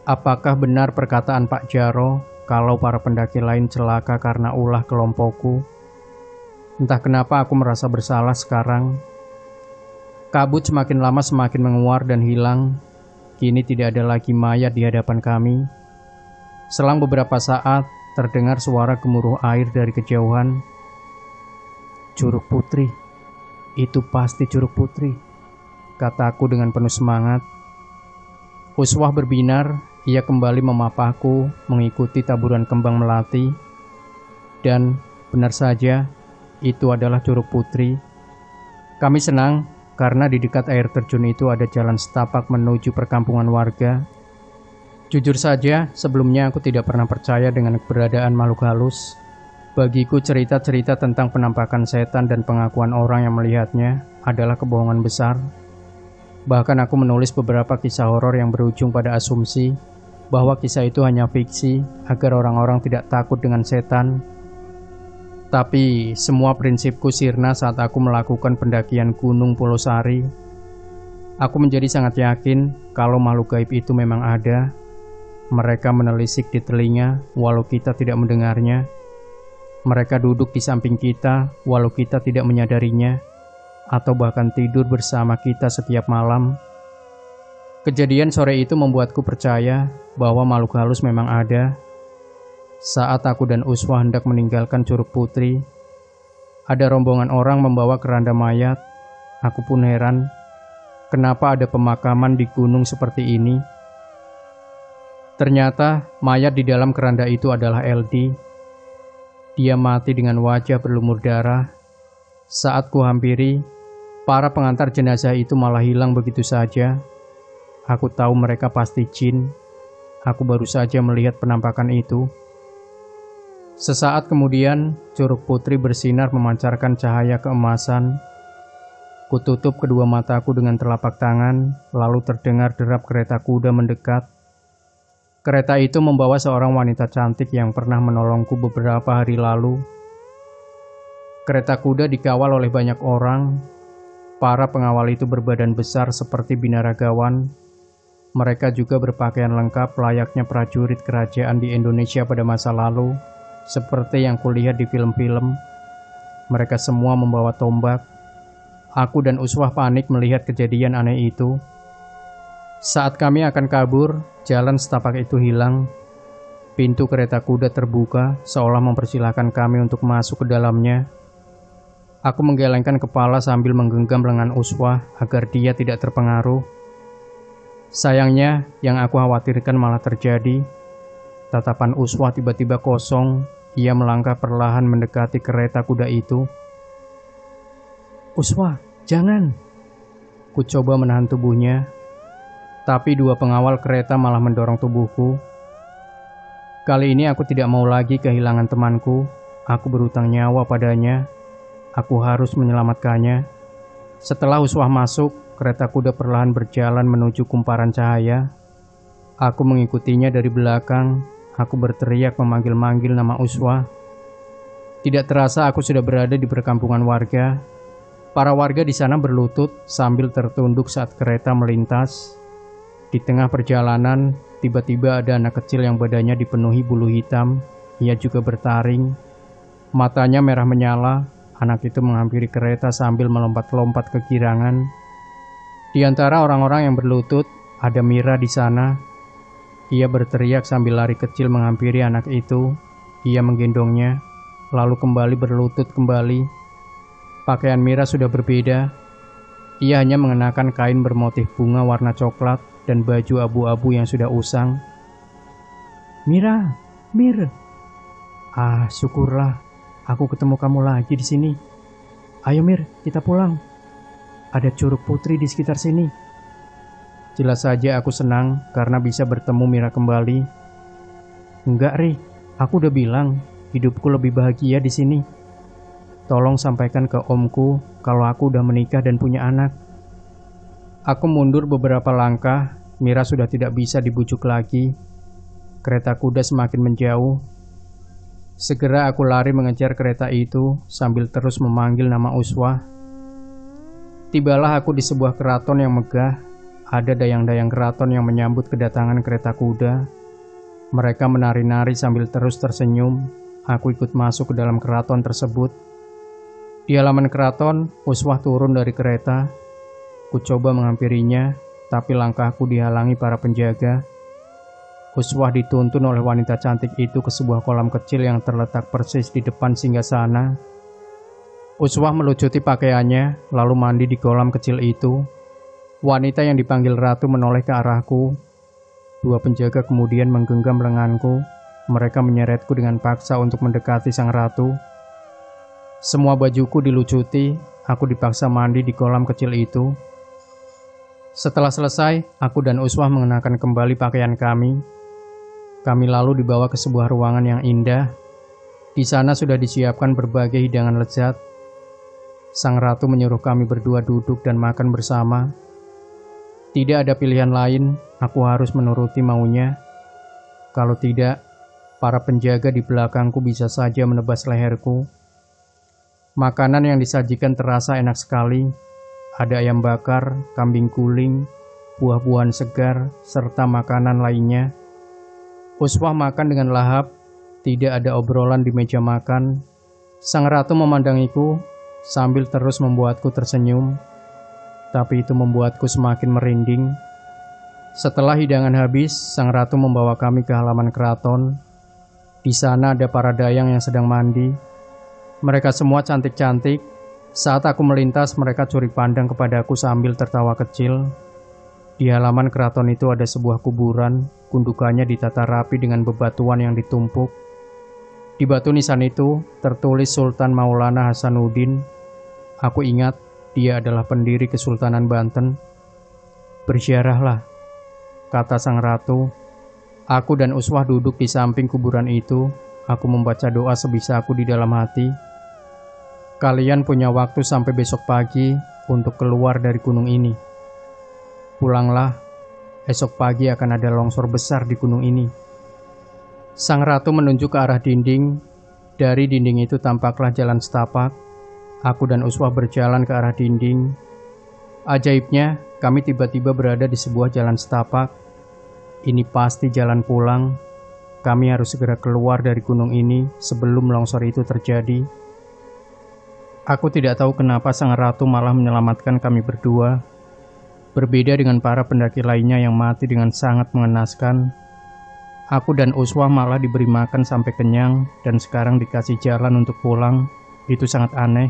Apakah benar perkataan Pak Jaro kalau para pendaki lain celaka karena ulah kelompokku? Entah kenapa aku merasa bersalah sekarang. Kabut semakin lama semakin menguar dan hilang. Kini tidak ada lagi mayat di hadapan kami. Selang beberapa saat, terdengar suara gemuruh air dari kejauhan. "Curug Putri. Itu pasti Curug Putri," kataku dengan penuh semangat. Uswah berbinar, ia kembali memapahku mengikuti taburan kembang melati. Dan benar saja, itu adalah Curug Putri. Kami senang karena di dekat air terjun itu ada jalan setapak menuju perkampungan warga. Jujur saja, sebelumnya aku tidak pernah percaya dengan keberadaan makhluk halus. Bagiku cerita-cerita tentang penampakan setan dan pengakuan orang yang melihatnya adalah kebohongan besar. Bahkan aku menulis beberapa kisah horor yang berujung pada asumsi bahwa kisah itu hanya fiksi agar orang-orang tidak takut dengan setan. Tapi semua prinsipku sirna saat aku melakukan pendakian Gunung Pulosari. Aku menjadi sangat yakin kalau makhluk gaib itu memang ada. Mereka menelisik di telinga walau kita tidak mendengarnya. Mereka duduk di samping kita walau kita tidak menyadarinya, atau bahkan tidur bersama kita setiap malam. Kejadian sore itu membuatku percaya bahwa makhluk halus memang ada. Saat aku dan Uswah hendak meninggalkan Curug Putri, ada rombongan orang membawa keranda mayat. Aku pun heran, kenapa ada pemakaman di gunung seperti ini. Ternyata mayat di dalam keranda itu adalah LD. Dia mati dengan wajah berlumur darah. Saat kuhampiri, para pengantar jenazah itu malah hilang begitu saja. Aku tahu mereka pasti jin. Aku baru saja melihat penampakan itu. Sesaat kemudian, Curug Putri bersinar memancarkan cahaya keemasan. Kututup kedua mataku dengan telapak tangan, lalu terdengar derap kereta kuda mendekat. Kereta itu membawa seorang wanita cantik yang pernah menolongku beberapa hari lalu. Kereta kuda dikawal oleh banyak orang. Para pengawal itu berbadan besar seperti binaragawan. Mereka juga berpakaian lengkap layaknya prajurit kerajaan di Indonesia pada masa lalu, seperti yang kulihat di film-film. Mereka semua membawa tombak. Aku dan Uswah panik melihat kejadian aneh itu. Saat kami akan kabur, jalan setapak itu hilang. Pintu kereta kuda terbuka, seolah mempersilahkan kami untuk masuk ke dalamnya. Aku menggelengkan kepala sambil menggenggam lengan Uswah agar dia tidak terpengaruh. Sayangnya, yang aku khawatirkan malah terjadi. Tatapan Uswah tiba-tiba kosong. Ia melangkah perlahan mendekati kereta kuda itu. "Uswah, jangan!" Ku coba menahan tubuhnya, tapi dua pengawal kereta malah mendorong tubuhku. Kali ini aku tidak mau lagi kehilangan temanku. Aku berutang nyawa padanya. Aku harus menyelamatkannya. Setelah Uswah masuk, kereta kuda perlahan berjalan menuju kumparan cahaya. Aku mengikutinya dari belakang. Aku berteriak memanggil-manggil nama Uswah. Tidak terasa aku sudah berada di perkampungan warga. Para warga di sana berlutut sambil tertunduk saat kereta melintas. Di tengah perjalanan, tiba-tiba ada anak kecil yang badannya dipenuhi bulu hitam. Ia juga bertaring. Matanya merah menyala. Anak itu menghampiri kereta sambil melompat-lompat ke girangan. Di antara orang-orang yang berlutut, ada Mira di sana. Ia berteriak sambil lari kecil menghampiri anak itu. Ia menggendongnya, lalu kembali berlutut kembali. Pakaian Mira sudah berbeda. Ia hanya mengenakan kain bermotif bunga warna coklat dan baju abu-abu yang sudah usang. "Mira, Mir." "Ah, syukurlah. Aku ketemu kamu lagi di sini. Ayo Mir, kita pulang. Ada Curug Putri di sekitar sini." Jelas saja aku senang karena bisa bertemu Mira kembali. "Enggak, Ri. Aku udah bilang, hidupku lebih bahagia di sini. Tolong sampaikan ke omku kalau aku udah menikah dan punya anak." Aku mundur beberapa langkah. Mira sudah tidak bisa dibujuk lagi. Kereta kuda semakin menjauh. Segera aku lari mengejar kereta itu sambil terus memanggil nama Uswah. Tibalah aku di sebuah keraton yang megah. Ada dayang-dayang keraton yang menyambut kedatangan kereta kuda. Mereka menari-nari sambil terus tersenyum. Aku ikut masuk ke dalam keraton tersebut. Di halaman keraton, Uswah turun dari kereta. Ku coba menghampirinya, tapi langkahku dihalangi para penjaga. Uswah dituntun oleh wanita cantik itu ke sebuah kolam kecil yang terletak persis di depan singgasana. Uswah melucuti pakaiannya, lalu mandi di kolam kecil itu. Wanita yang dipanggil ratu menoleh ke arahku. Dua penjaga kemudian menggenggam lenganku. Mereka menyeretku dengan paksa untuk mendekati sang ratu. Semua bajuku dilucuti. Aku dipaksa mandi di kolam kecil itu. Setelah selesai, aku dan Uswah mengenakan kembali pakaian kami. Kami lalu dibawa ke sebuah ruangan yang indah. Di sana sudah disiapkan berbagai hidangan lezat. Sang ratu menyuruh kami berdua duduk dan makan bersama. Tidak ada pilihan lain, aku harus menuruti maunya. Kalau tidak, para penjaga di belakangku bisa saja menebas leherku. Makanan yang disajikan terasa enak sekali. Ada ayam bakar, kambing guling, buah-buahan segar, serta makanan lainnya. Uswah makan dengan lahap. Tidak ada obrolan di meja makan. Sang ratu memandangiku sambil terus membuatku tersenyum. Tapi itu membuatku semakin merinding. Setelah hidangan habis, sang ratu membawa kami ke halaman keraton. Di sana ada para dayang yang sedang mandi. Mereka semua cantik-cantik. Saat aku melintas, mereka curi pandang kepadaku sambil tertawa kecil. Di halaman keraton itu ada sebuah kuburan. Gundukannya ditata rapi dengan bebatuan yang ditumpuk. Di batu nisan itu tertulis Sultan Maulana Hasanuddin. Aku ingat dia adalah pendiri Kesultanan Banten. "Berziarahlah," kata sang ratu. Aku dan Uswah duduk di samping kuburan itu. Aku membaca doa sebisa aku di dalam hati. "Kalian punya waktu sampai besok pagi untuk keluar dari gunung ini. Pulanglah. Esok pagi akan ada longsor besar di gunung ini." Sang ratu menunjuk ke arah dinding. Dari dinding itu tampaklah jalan setapak. Aku dan Uswah berjalan ke arah dinding. Ajaibnya, kami tiba-tiba berada di sebuah jalan setapak. Ini pasti jalan pulang. Kami harus segera keluar dari gunung ini sebelum longsor itu terjadi. Aku tidak tahu kenapa sang ratu malah menyelamatkan kami berdua. Berbeda dengan para pendaki lainnya yang mati dengan sangat mengenaskan. Aku dan Uswah malah diberi makan sampai kenyang dan sekarang dikasih jalan untuk pulang. Itu sangat aneh.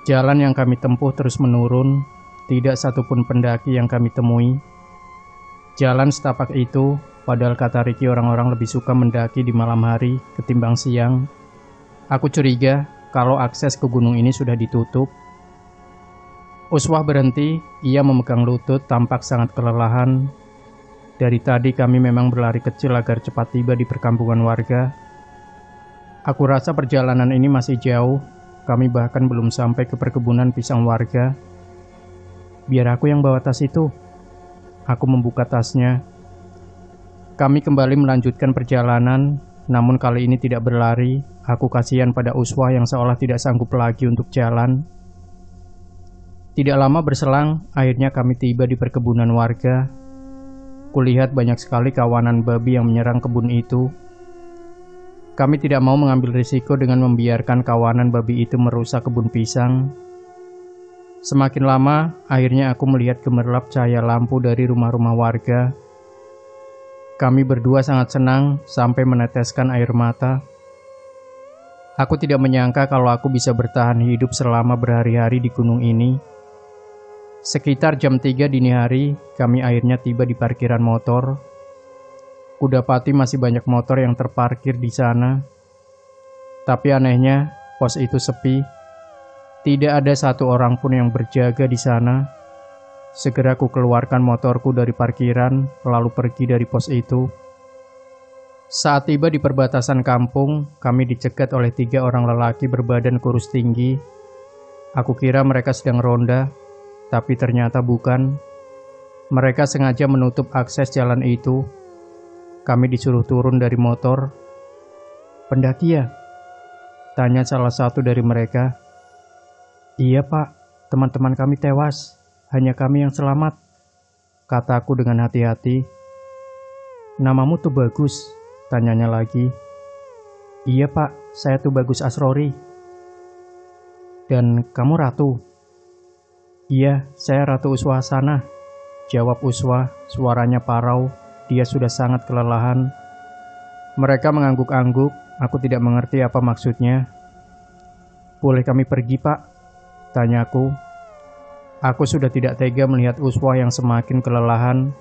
Jalan yang kami tempuh terus menurun. Tidak satupun pendaki yang kami temui. Jalan setapak itu, padahal kata Riki orang-orang lebih suka mendaki di malam hari ketimbang siang. Aku curiga kalau akses ke gunung ini sudah ditutup. Uswah berhenti, ia memegang lutut tampak sangat kelelahan. Dari tadi kami memang berlari kecil agar cepat tiba di perkampungan warga. Aku rasa perjalanan ini masih jauh. Kami bahkan belum sampai ke perkebunan pisang warga. Biar aku yang bawa tas itu. Aku membuka tasnya. Kami kembali melanjutkan perjalanan, namun kali ini tidak berlari. Aku kasihan pada Uswah yang seolah tidak sanggup lagi untuk jalan. Tidak lama berselang, akhirnya kami tiba di perkebunan warga. Kulihat banyak sekali kawanan babi yang menyerang kebun itu. Kami tidak mau mengambil risiko dengan membiarkan kawanan babi itu merusak kebun pisang. Semakin lama, akhirnya aku melihat gemerlap cahaya lampu dari rumah-rumah warga. Kami berdua sangat senang sampai meneteskan air mata. Aku tidak menyangka kalau aku bisa bertahan hidup selama berhari-hari di gunung ini. Sekitar jam 3 dini hari, kami akhirnya tiba di parkiran motor. Kudapati masih banyak motor yang terparkir di sana. Tapi anehnya, pos itu sepi. Tidak ada satu orang pun yang berjaga di sana. Segera ku keluarkan motorku dari parkiran, lalu pergi dari pos itu. Saat tiba di perbatasan kampung, kami dicegat oleh 3 orang lelaki berbadan kurus tinggi. Aku kira mereka sedang ronda, tapi ternyata bukan. Mereka sengaja menutup akses jalan itu. Kami disuruh turun dari motor. "Pendaki ya?" tanya salah satu dari mereka. "Iya pak, teman-teman kami tewas. Hanya kami yang selamat," kataku dengan hati-hati. "Namamu tuh Bagus?" tanyanya lagi. "Iya pak, saya tuh Bagus Asrori." "Dan kamu Ratu?" "Iya, saya Ratu Uswah Hasanah," jawab Uswah, suaranya parau. Dia sudah sangat kelelahan. Mereka mengangguk-angguk. Aku tidak mengerti apa maksudnya. "Boleh kami pergi pak?" tanyaku. Aku sudah tidak tega melihat Uswah yang semakin kelelahan.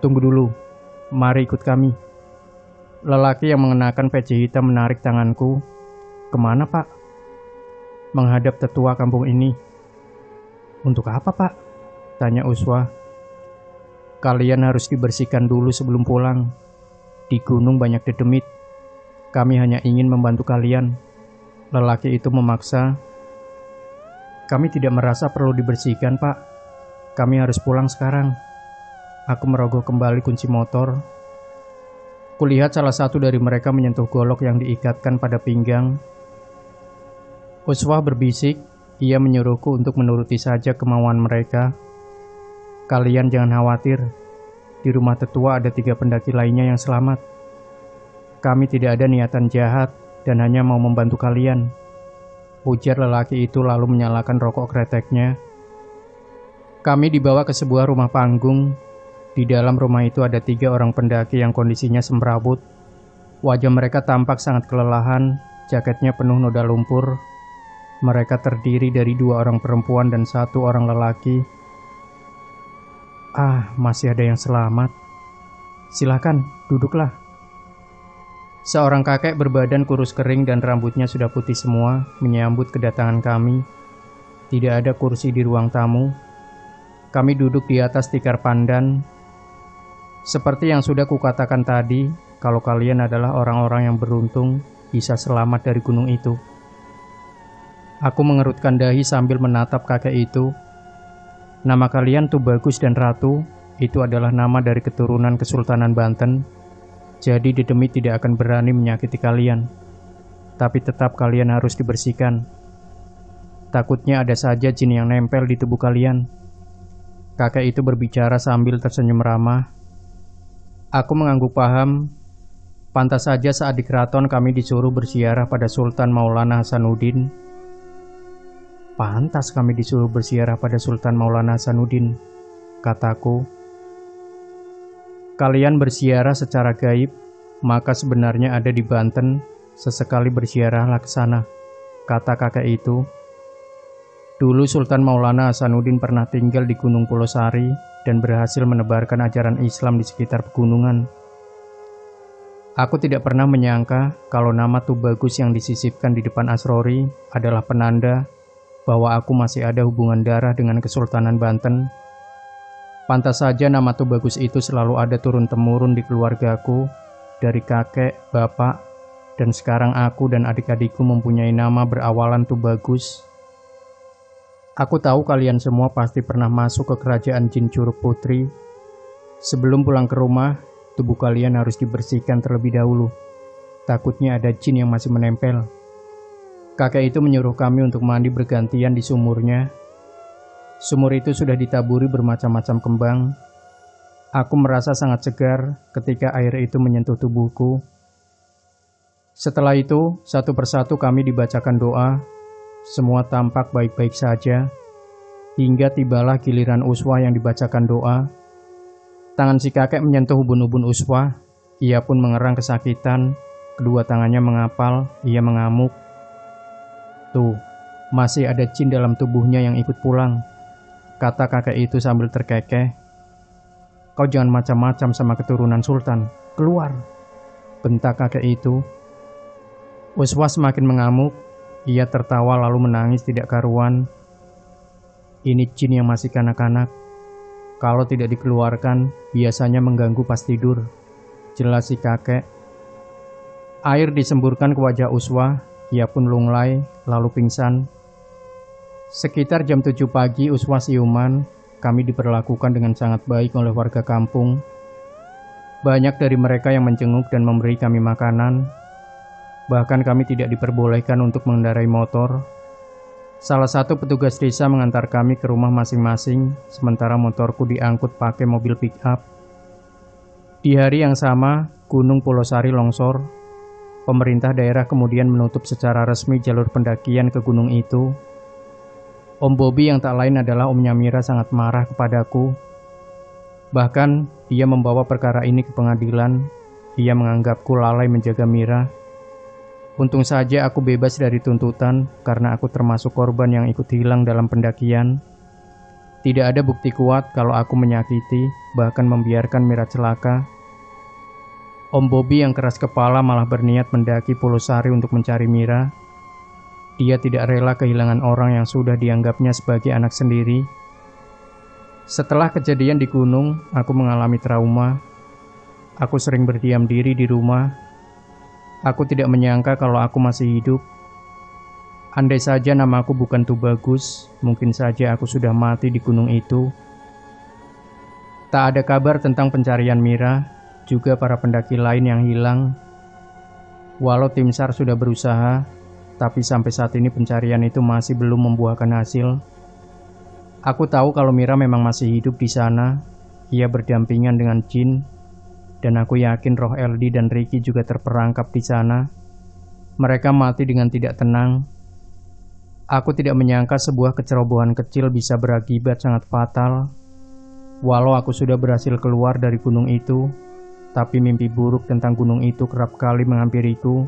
"Tunggu dulu, mari ikut kami." Lelaki yang mengenakan peci hitam menarik tanganku. "Kemana pak?" "Menghadap tetua kampung ini." "Untuk apa pak?" tanya Uswah. "Kalian harus dibersihkan dulu sebelum pulang. Di gunung banyak dedemit. Kami hanya ingin membantu kalian." Lelaki itu memaksa. "Kami tidak merasa perlu dibersihkan, Pak. Kami harus pulang sekarang." Aku merogoh kembali kunci motor. Kulihat salah satu dari mereka menyentuh golok yang diikatkan pada pinggang. Uswah berbisik. Ia menyuruhku untuk menuruti saja kemauan mereka. "Kalian jangan khawatir. Di rumah tetua ada 3 pendaki lainnya yang selamat. Kami tidak ada niatan jahat dan hanya mau membantu kalian," ujar lelaki itu lalu menyalakan rokok kreteknya. Kami dibawa ke sebuah rumah panggung. Di dalam rumah itu ada 3 orang pendaki yang kondisinya semrawut. Wajah mereka tampak sangat kelelahan, jaketnya penuh noda lumpur. Mereka terdiri dari 2 orang perempuan dan 1 orang lelaki. Masih ada yang selamat. "Silakan, duduklah." Seorang kakek berbadan kurus kering dan rambutnya sudah putih semua menyambut kedatangan kami. Tidak ada kursi di ruang tamu. Kami duduk di atas tikar pandan. Seperti yang sudah kukatakan tadi, kalau kalian adalah orang-orang yang beruntung bisa selamat dari gunung itu. Aku mengerutkan dahi sambil menatap kakek itu. "Nama kalian tuh Bagus dan Ratu. Itu adalah nama dari keturunan Kesultanan Banten. Jadi dedemit tidak akan berani menyakiti kalian. Tapi tetap kalian harus dibersihkan. Takutnya ada saja jin yang nempel di tubuh kalian." Kakek itu berbicara sambil tersenyum ramah. Aku mengangguk paham. Pantas saja saat di keraton kami disuruh berziarah pada Sultan Maulana Hasanuddin. Pantas kami disuruh berziarah pada Sultan Maulana Hasanuddin, kataku. Kalian berziarah secara gaib, maka sebenarnya ada di Banten. Sesekali berziarahlah ke sana, kata kakek itu. Dulu Sultan Maulana Hasanuddin pernah tinggal di Gunung Pulosari dan berhasil menebarkan ajaran Islam di sekitar pegunungan. Aku tidak pernah menyangka kalau nama Tubagus yang disisipkan di depan Asrori adalah penanda bahwa aku masih ada hubungan darah dengan Kesultanan Banten. Pantas saja nama Tubagus itu selalu ada turun-temurun di keluargaku, dari kakek, bapak, dan sekarang aku dan adik-adikku mempunyai nama berawalan Tubagus. Aku tahu kalian semua pasti pernah masuk ke kerajaan jin Curug Putri. Sebelum pulang ke rumah, tubuh kalian harus dibersihkan terlebih dahulu. Takutnya ada jin yang masih menempel. Kakek itu menyuruh kami untuk mandi bergantian di sumurnya. Sumur itu sudah ditaburi bermacam-macam kembang. Aku merasa sangat segar ketika air itu menyentuh tubuhku. Setelah itu, satu persatu kami dibacakan doa. Semua tampak baik-baik saja. Hingga tibalah giliran Uswa yang dibacakan doa. Tangan si kakek menyentuh ubun-ubun Uswa. Ia pun mengerang kesakitan. Kedua tangannya mengapal. Ia mengamuk. Tuh, masih ada jin dalam tubuhnya yang ikut pulang, kata kakek itu sambil terkekeh. Kau jangan macam-macam sama keturunan sultan. Keluar, bentak kakek itu. Uswa semakin mengamuk. Ia tertawa lalu menangis tidak karuan. Ini jin yang masih kanak-kanak. Kalau tidak dikeluarkan, biasanya mengganggu pas tidur, jelas si kakek. Air disemburkan ke wajah Uswa. Ia pun lunglai lalu pingsan. Sekitar jam 7 pagi Uswa siuman. Kami diperlakukan dengan sangat baik oleh warga kampung. Banyak dari mereka yang menjenguk dan memberi kami makanan. Bahkan kami tidak diperbolehkan untuk mengendarai motor. Salah satu petugas desa mengantar kami ke rumah masing-masing, sementara motorku diangkut pakai mobil pick-up. Di hari yang sama, Gunung Pulosari longsor. Pemerintah daerah kemudian menutup secara resmi jalur pendakian ke gunung itu. Om Bobi yang tak lain adalah omnya Mira sangat marah kepadaku. Bahkan, dia membawa perkara ini ke pengadilan. Dia menganggapku lalai menjaga Mira. Untung saja aku bebas dari tuntutan karena aku termasuk korban yang ikut hilang dalam pendakian. Tidak ada bukti kuat kalau aku menyakiti, bahkan membiarkan Mira celaka. Om Bobi yang keras kepala malah berniat mendaki Pulosari untuk mencari Mira. Dia tidak rela kehilangan orang yang sudah dianggapnya sebagai anak sendiri. Setelah kejadian di gunung, aku mengalami trauma. Aku sering berdiam diri di rumah. Aku tidak menyangka kalau aku masih hidup. Andai saja namaku bukan Tubagus, mungkin saja aku sudah mati di gunung itu. Tak ada kabar tentang pencarian Mira, juga para pendaki lain yang hilang. Walau tim SAR sudah berusaha, tapi sampai saat ini pencarian itu masih belum membuahkan hasil. Aku tahu kalau Mira memang masih hidup di sana. Ia berdampingan dengan jin, dan aku yakin roh LD dan Ricky juga terperangkap di sana. Mereka mati dengan tidak tenang. Aku tidak menyangka sebuah kecerobohan kecil bisa berakibat sangat fatal. Walau aku sudah berhasil keluar dari gunung itu, tapi mimpi buruk tentang gunung itu kerap kali menghampiriku.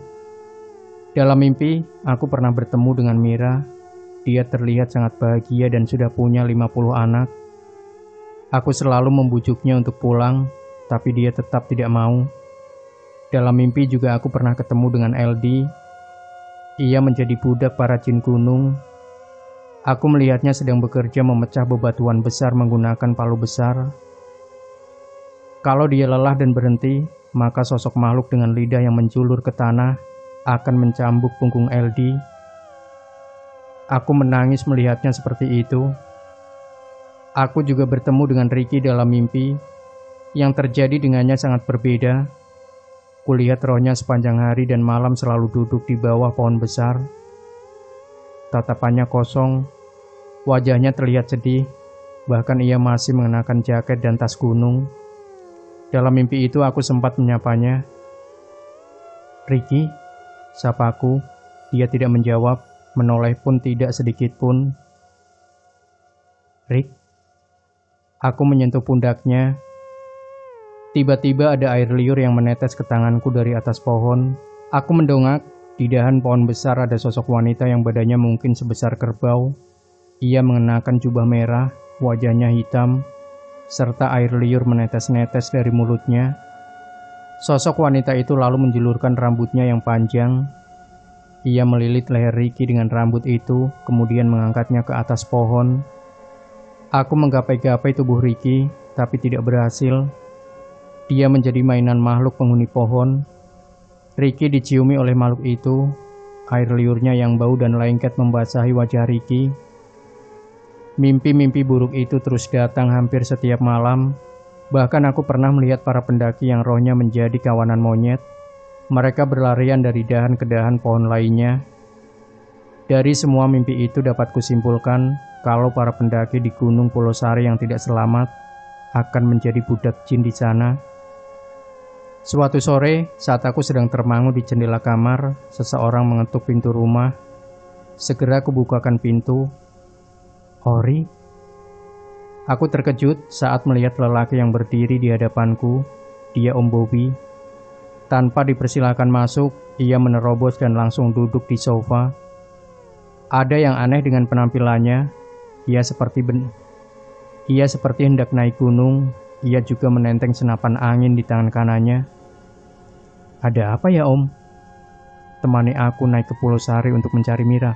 Dalam mimpi, aku pernah bertemu dengan Mira. Dia terlihat sangat bahagia dan sudah punya 50 anak. Aku selalu membujuknya untuk pulang, tapi dia tetap tidak mau. Dalam mimpi juga aku pernah ketemu dengan LD. Ia menjadi budak para jin gunung. Aku melihatnya sedang bekerja memecah bebatuan besar menggunakan palu besar. Kalau dia lelah dan berhenti, maka sosok makhluk dengan lidah yang menjulur ke tanah akan mencambuk punggung LD. Aku menangis melihatnya seperti itu. Aku juga bertemu dengan Ricky dalam mimpi. Yang terjadi dengannya sangat berbeda. Kulihat rohnya sepanjang hari dan malam selalu duduk di bawah pohon besar. Tatapannya kosong. Wajahnya terlihat sedih. Bahkan ia masih mengenakan jaket dan tas gunung. Dalam mimpi itu aku sempat menyapanya. Ricky, sapaku. Dia tidak menjawab, menoleh pun tidak sedikit pun. Rick. Aku menyentuh pundaknya. Tiba-tiba ada air liur yang menetes ke tanganku dari atas pohon. Aku mendongak. Di dahan pohon besar ada sosok wanita yang badannya mungkin sebesar kerbau. Ia mengenakan jubah merah, wajahnya hitam, serta air liur menetes-netes dari mulutnya. Sosok wanita itu lalu menjulurkan rambutnya yang panjang. Ia melilit leher Ricky dengan rambut itu, kemudian mengangkatnya ke atas pohon. Aku menggapai-gapai tubuh Ricky, tapi tidak berhasil. Dia menjadi mainan makhluk penghuni pohon. Ricky diciumi oleh makhluk itu. Air liurnya yang bau dan lengket membasahi wajah Ricky. Mimpi-mimpi buruk itu terus datang hampir setiap malam. Bahkan aku pernah melihat para pendaki yang rohnya menjadi kawanan monyet. Mereka berlarian dari dahan ke dahan pohon lainnya. Dari semua mimpi itu dapat kusimpulkan kalau para pendaki di Gunung Pulosari yang tidak selamat akan menjadi budak jin di sana. Suatu sore, saat aku sedang termangu di jendela kamar, seseorang mengetuk pintu rumah. Segera kubukakan pintu. Ori? Aku terkejut saat melihat lelaki yang berdiri di hadapanku. Dia Om Bobby. Tanpa dipersilakan masuk, ia menerobos dan langsung duduk di sofa. Ada yang aneh dengan penampilannya. Ia seperti hendak naik gunung. Ia juga menenteng senapan angin di tangan kanannya. Ada apa ya, Om? Temani aku naik ke Pulau Sari untuk mencari Mira,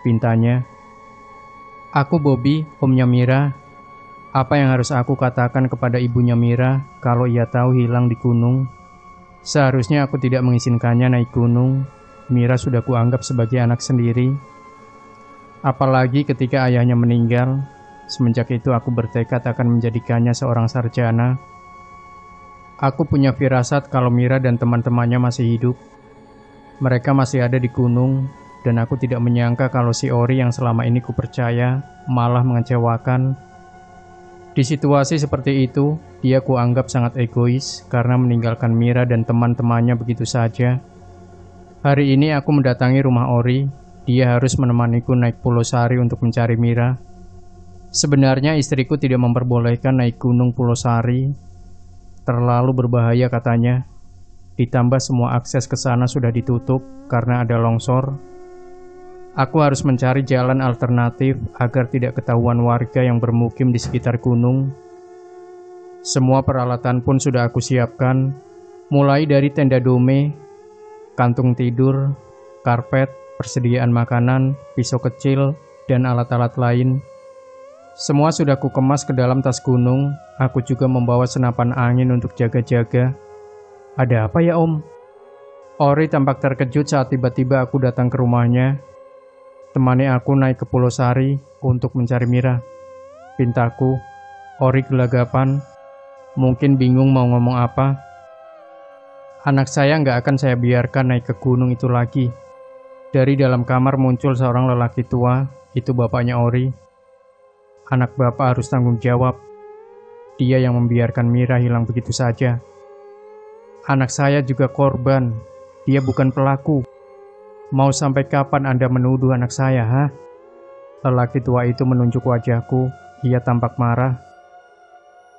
pintanya. Aku Bobby, omnya Mira. Apa yang harus aku katakan kepada ibunya Mira kalau ia tahu hilang di gunung? Seharusnya aku tidak mengizinkannya naik gunung. Mira sudah kuanggap sebagai anak sendiri. Apalagi ketika ayahnya meninggal. Semenjak itu aku bertekad akan menjadikannya seorang sarjana. Aku punya firasat kalau Mira dan teman-temannya masih hidup. Mereka masih ada di gunung, dan aku tidak menyangka kalau si Ori yang selama ini kupercaya malah mengecewakan. Di situasi seperti itu, dia kuanggap sangat egois karena meninggalkan Mira dan teman-temannya begitu saja. Hari ini aku mendatangi rumah Ori. Dia harus menemaniku naik Pulau Sari untuk mencari Mira. Sebenarnya istriku tidak memperbolehkan naik gunung Pulau Sari. Terlalu berbahaya katanya. Ditambah semua akses ke sana sudah ditutup karena ada longsor. Aku harus mencari jalan alternatif agar tidak ketahuan warga yang bermukim di sekitar gunung. Semua peralatan pun sudah aku siapkan, mulai dari tenda dome, kantung tidur, karpet, persediaan makanan, pisau kecil, dan alat-alat lain. Semua sudah kukemas ke dalam tas gunung. Aku juga membawa senapan angin untuk jaga-jaga. Ada apa ya, Om? Ori tampak terkejut saat tiba-tiba aku datang ke rumahnya. Temani aku naik ke Pulau Sari untuk mencari Mira, pintaku. Ori gelagapan, mungkin bingung mau ngomong apa. Anak saya nggak akan saya biarkan naik ke gunung itu lagi. Dari dalam kamar muncul seorang lelaki tua, itu bapaknya Ori. Anak bapak harus tanggung jawab. Dia yang membiarkan Mira hilang begitu saja. Anak saya juga korban, dia bukan pelaku. Mau sampai kapan Anda menuduh anak saya, ha? Lelaki tua itu menunjuk wajahku. Ia tampak marah.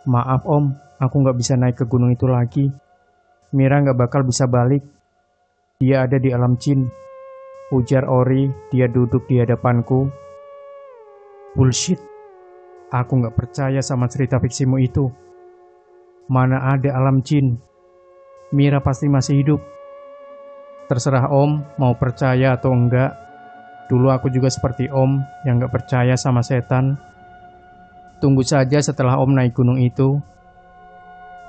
Maaf, Om, aku nggak bisa naik ke gunung itu lagi. Mira nggak bakal bisa balik. Dia ada di alam jin. Ujar Ori, dia duduk di hadapanku. Bullshit. Aku nggak percaya sama cerita fiksimu itu. Mana ada alam jin? Mira pasti masih hidup. Terserah Om mau percaya atau enggak. Dulu aku juga seperti Om yang gak percaya sama setan. Tunggu saja setelah Om naik gunung itu.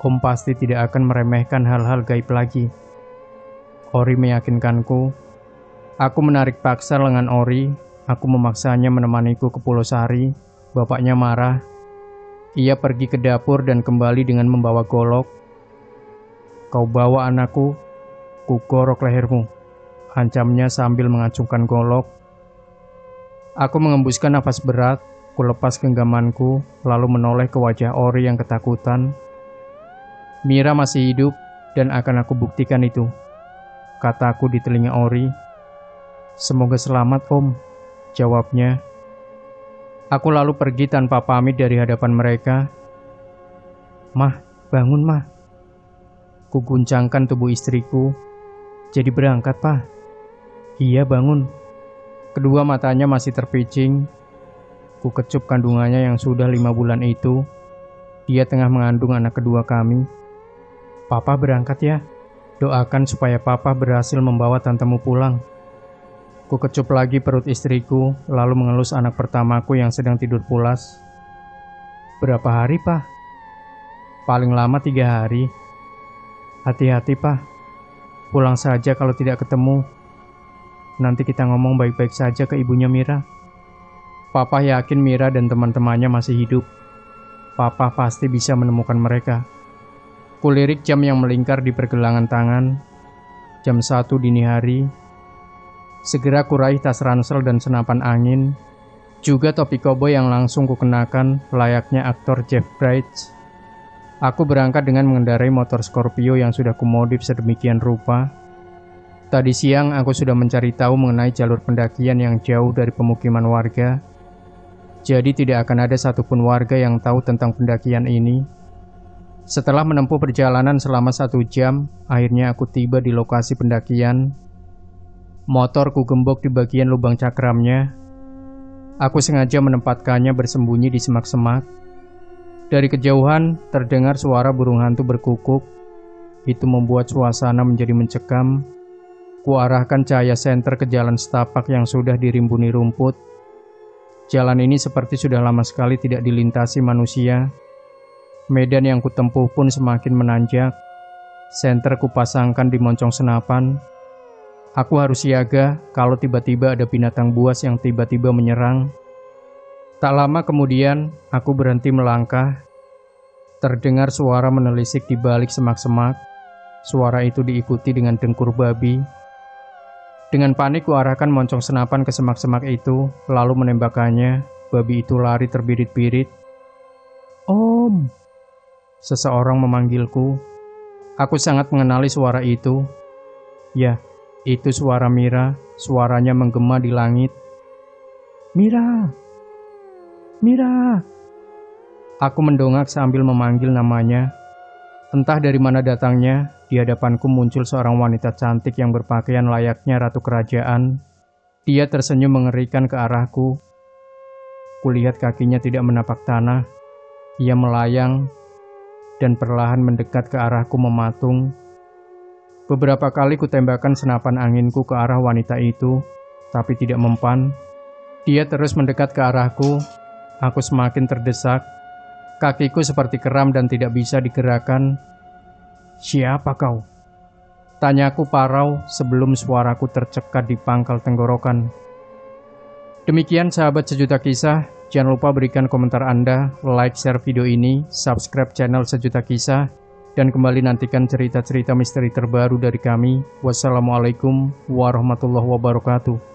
Om pasti tidak akan meremehkan hal-hal gaib lagi. Ori meyakinkanku. Aku menarik paksa lengan Ori. Aku memaksanya menemaniku ke Pulau Sari. Bapaknya marah. Ia pergi ke dapur dan kembali dengan membawa golok. Kau bawa anakku, kugorok lehermu, ancamnya sambil mengacungkan golok. Aku mengembuskan nafas berat, kulepas genggamanku, lalu menoleh ke wajah Ori yang ketakutan. Mira masih hidup dan akan aku buktikan itu, kataku di telinga Ori. Semoga selamat, Om, jawabnya. Aku lalu pergi tanpa pamit dari hadapan mereka. Mah, bangun, Mah. Kuguncangkan tubuh istriku. Jadi berangkat, Pak. Iya, bangun. Kedua matanya masih terpicing. Ku kecup kandungannya yang sudah 5 bulan itu. Dia tengah mengandung anak kedua kami. Papa berangkat ya. Doakan supaya Papa berhasil membawa tantemu pulang. Ku kecup lagi perut istriku, lalu mengelus anak pertamaku yang sedang tidur pulas. Berapa hari, Pak? Paling lama 3 hari. Hati-hati, Pak. Pulang saja kalau tidak ketemu. Nanti kita ngomong baik-baik saja ke ibunya Mira. Papa yakin Mira dan teman-temannya masih hidup. Papa pasti bisa menemukan mereka. Kulirik jam yang melingkar di pergelangan tangan. Jam 1 dini hari. Segera kuraih tas ransel dan senapan angin. Juga topi koboi yang langsung kukenakan layaknya aktor Jeff Bridges. Aku berangkat dengan mengendarai motor Scorpio yang sudah kumodif sedemikian rupa. Tadi siang aku sudah mencari tahu mengenai jalur pendakian yang jauh dari pemukiman warga. Jadi tidak akan ada satupun warga yang tahu tentang pendakian ini. Setelah menempuh perjalanan selama 1 jam, akhirnya aku tiba di lokasi pendakian. Motor ku gembok di bagian lubang cakramnya. Aku sengaja menempatkannya bersembunyi di semak-semak. Dari kejauhan, terdengar suara burung hantu berkukuk. Itu membuat suasana menjadi mencekam. Kuarahkan cahaya senter ke jalan setapak yang sudah dirimbuni rumput. Jalan ini seperti sudah lama sekali tidak dilintasi manusia. Medan yang kutempuh pun semakin menanjak. Senter kupasangkan di moncong senapan. Aku harus siaga kalau tiba-tiba ada binatang buas yang tiba-tiba menyerang. Tak lama kemudian, aku berhenti melangkah. Terdengar suara menelisik di balik semak-semak. Suara itu diikuti dengan dengkur babi. Dengan panik kuarahkan moncong senapan ke semak-semak itu, lalu menembakkannya. Babi itu lari terbirit-birit. "Om!" Seseorang memanggilku. Aku sangat mengenali suara itu. Ya, itu suara Mira. Suaranya menggema di langit. "Mira! Mira!" Aku mendongak sambil memanggil namanya. Entah dari mana datangnya, di hadapanku muncul seorang wanita cantik yang berpakaian layaknya ratu kerajaan. Dia tersenyum mengerikan ke arahku. Kulihat kakinya tidak menapak tanah. Ia melayang dan perlahan mendekat ke arahku mematung. Beberapa kali kutembakkan senapan anginku ke arah wanita itu, tapi tidak mempan. Dia terus mendekat ke arahku. Aku semakin terdesak. Kakiku seperti keram dan tidak bisa digerakkan. "Siapa kau?" tanyaku parau sebelum suaraku tercekat di pangkal tenggorokan. Demikian sahabat Sejuta Kisah. Jangan lupa berikan komentar Anda, like, share video ini, subscribe channel Sejuta Kisah, dan kembali nantikan cerita-cerita misteri terbaru dari kami. Wassalamualaikum warahmatullahi wabarakatuh.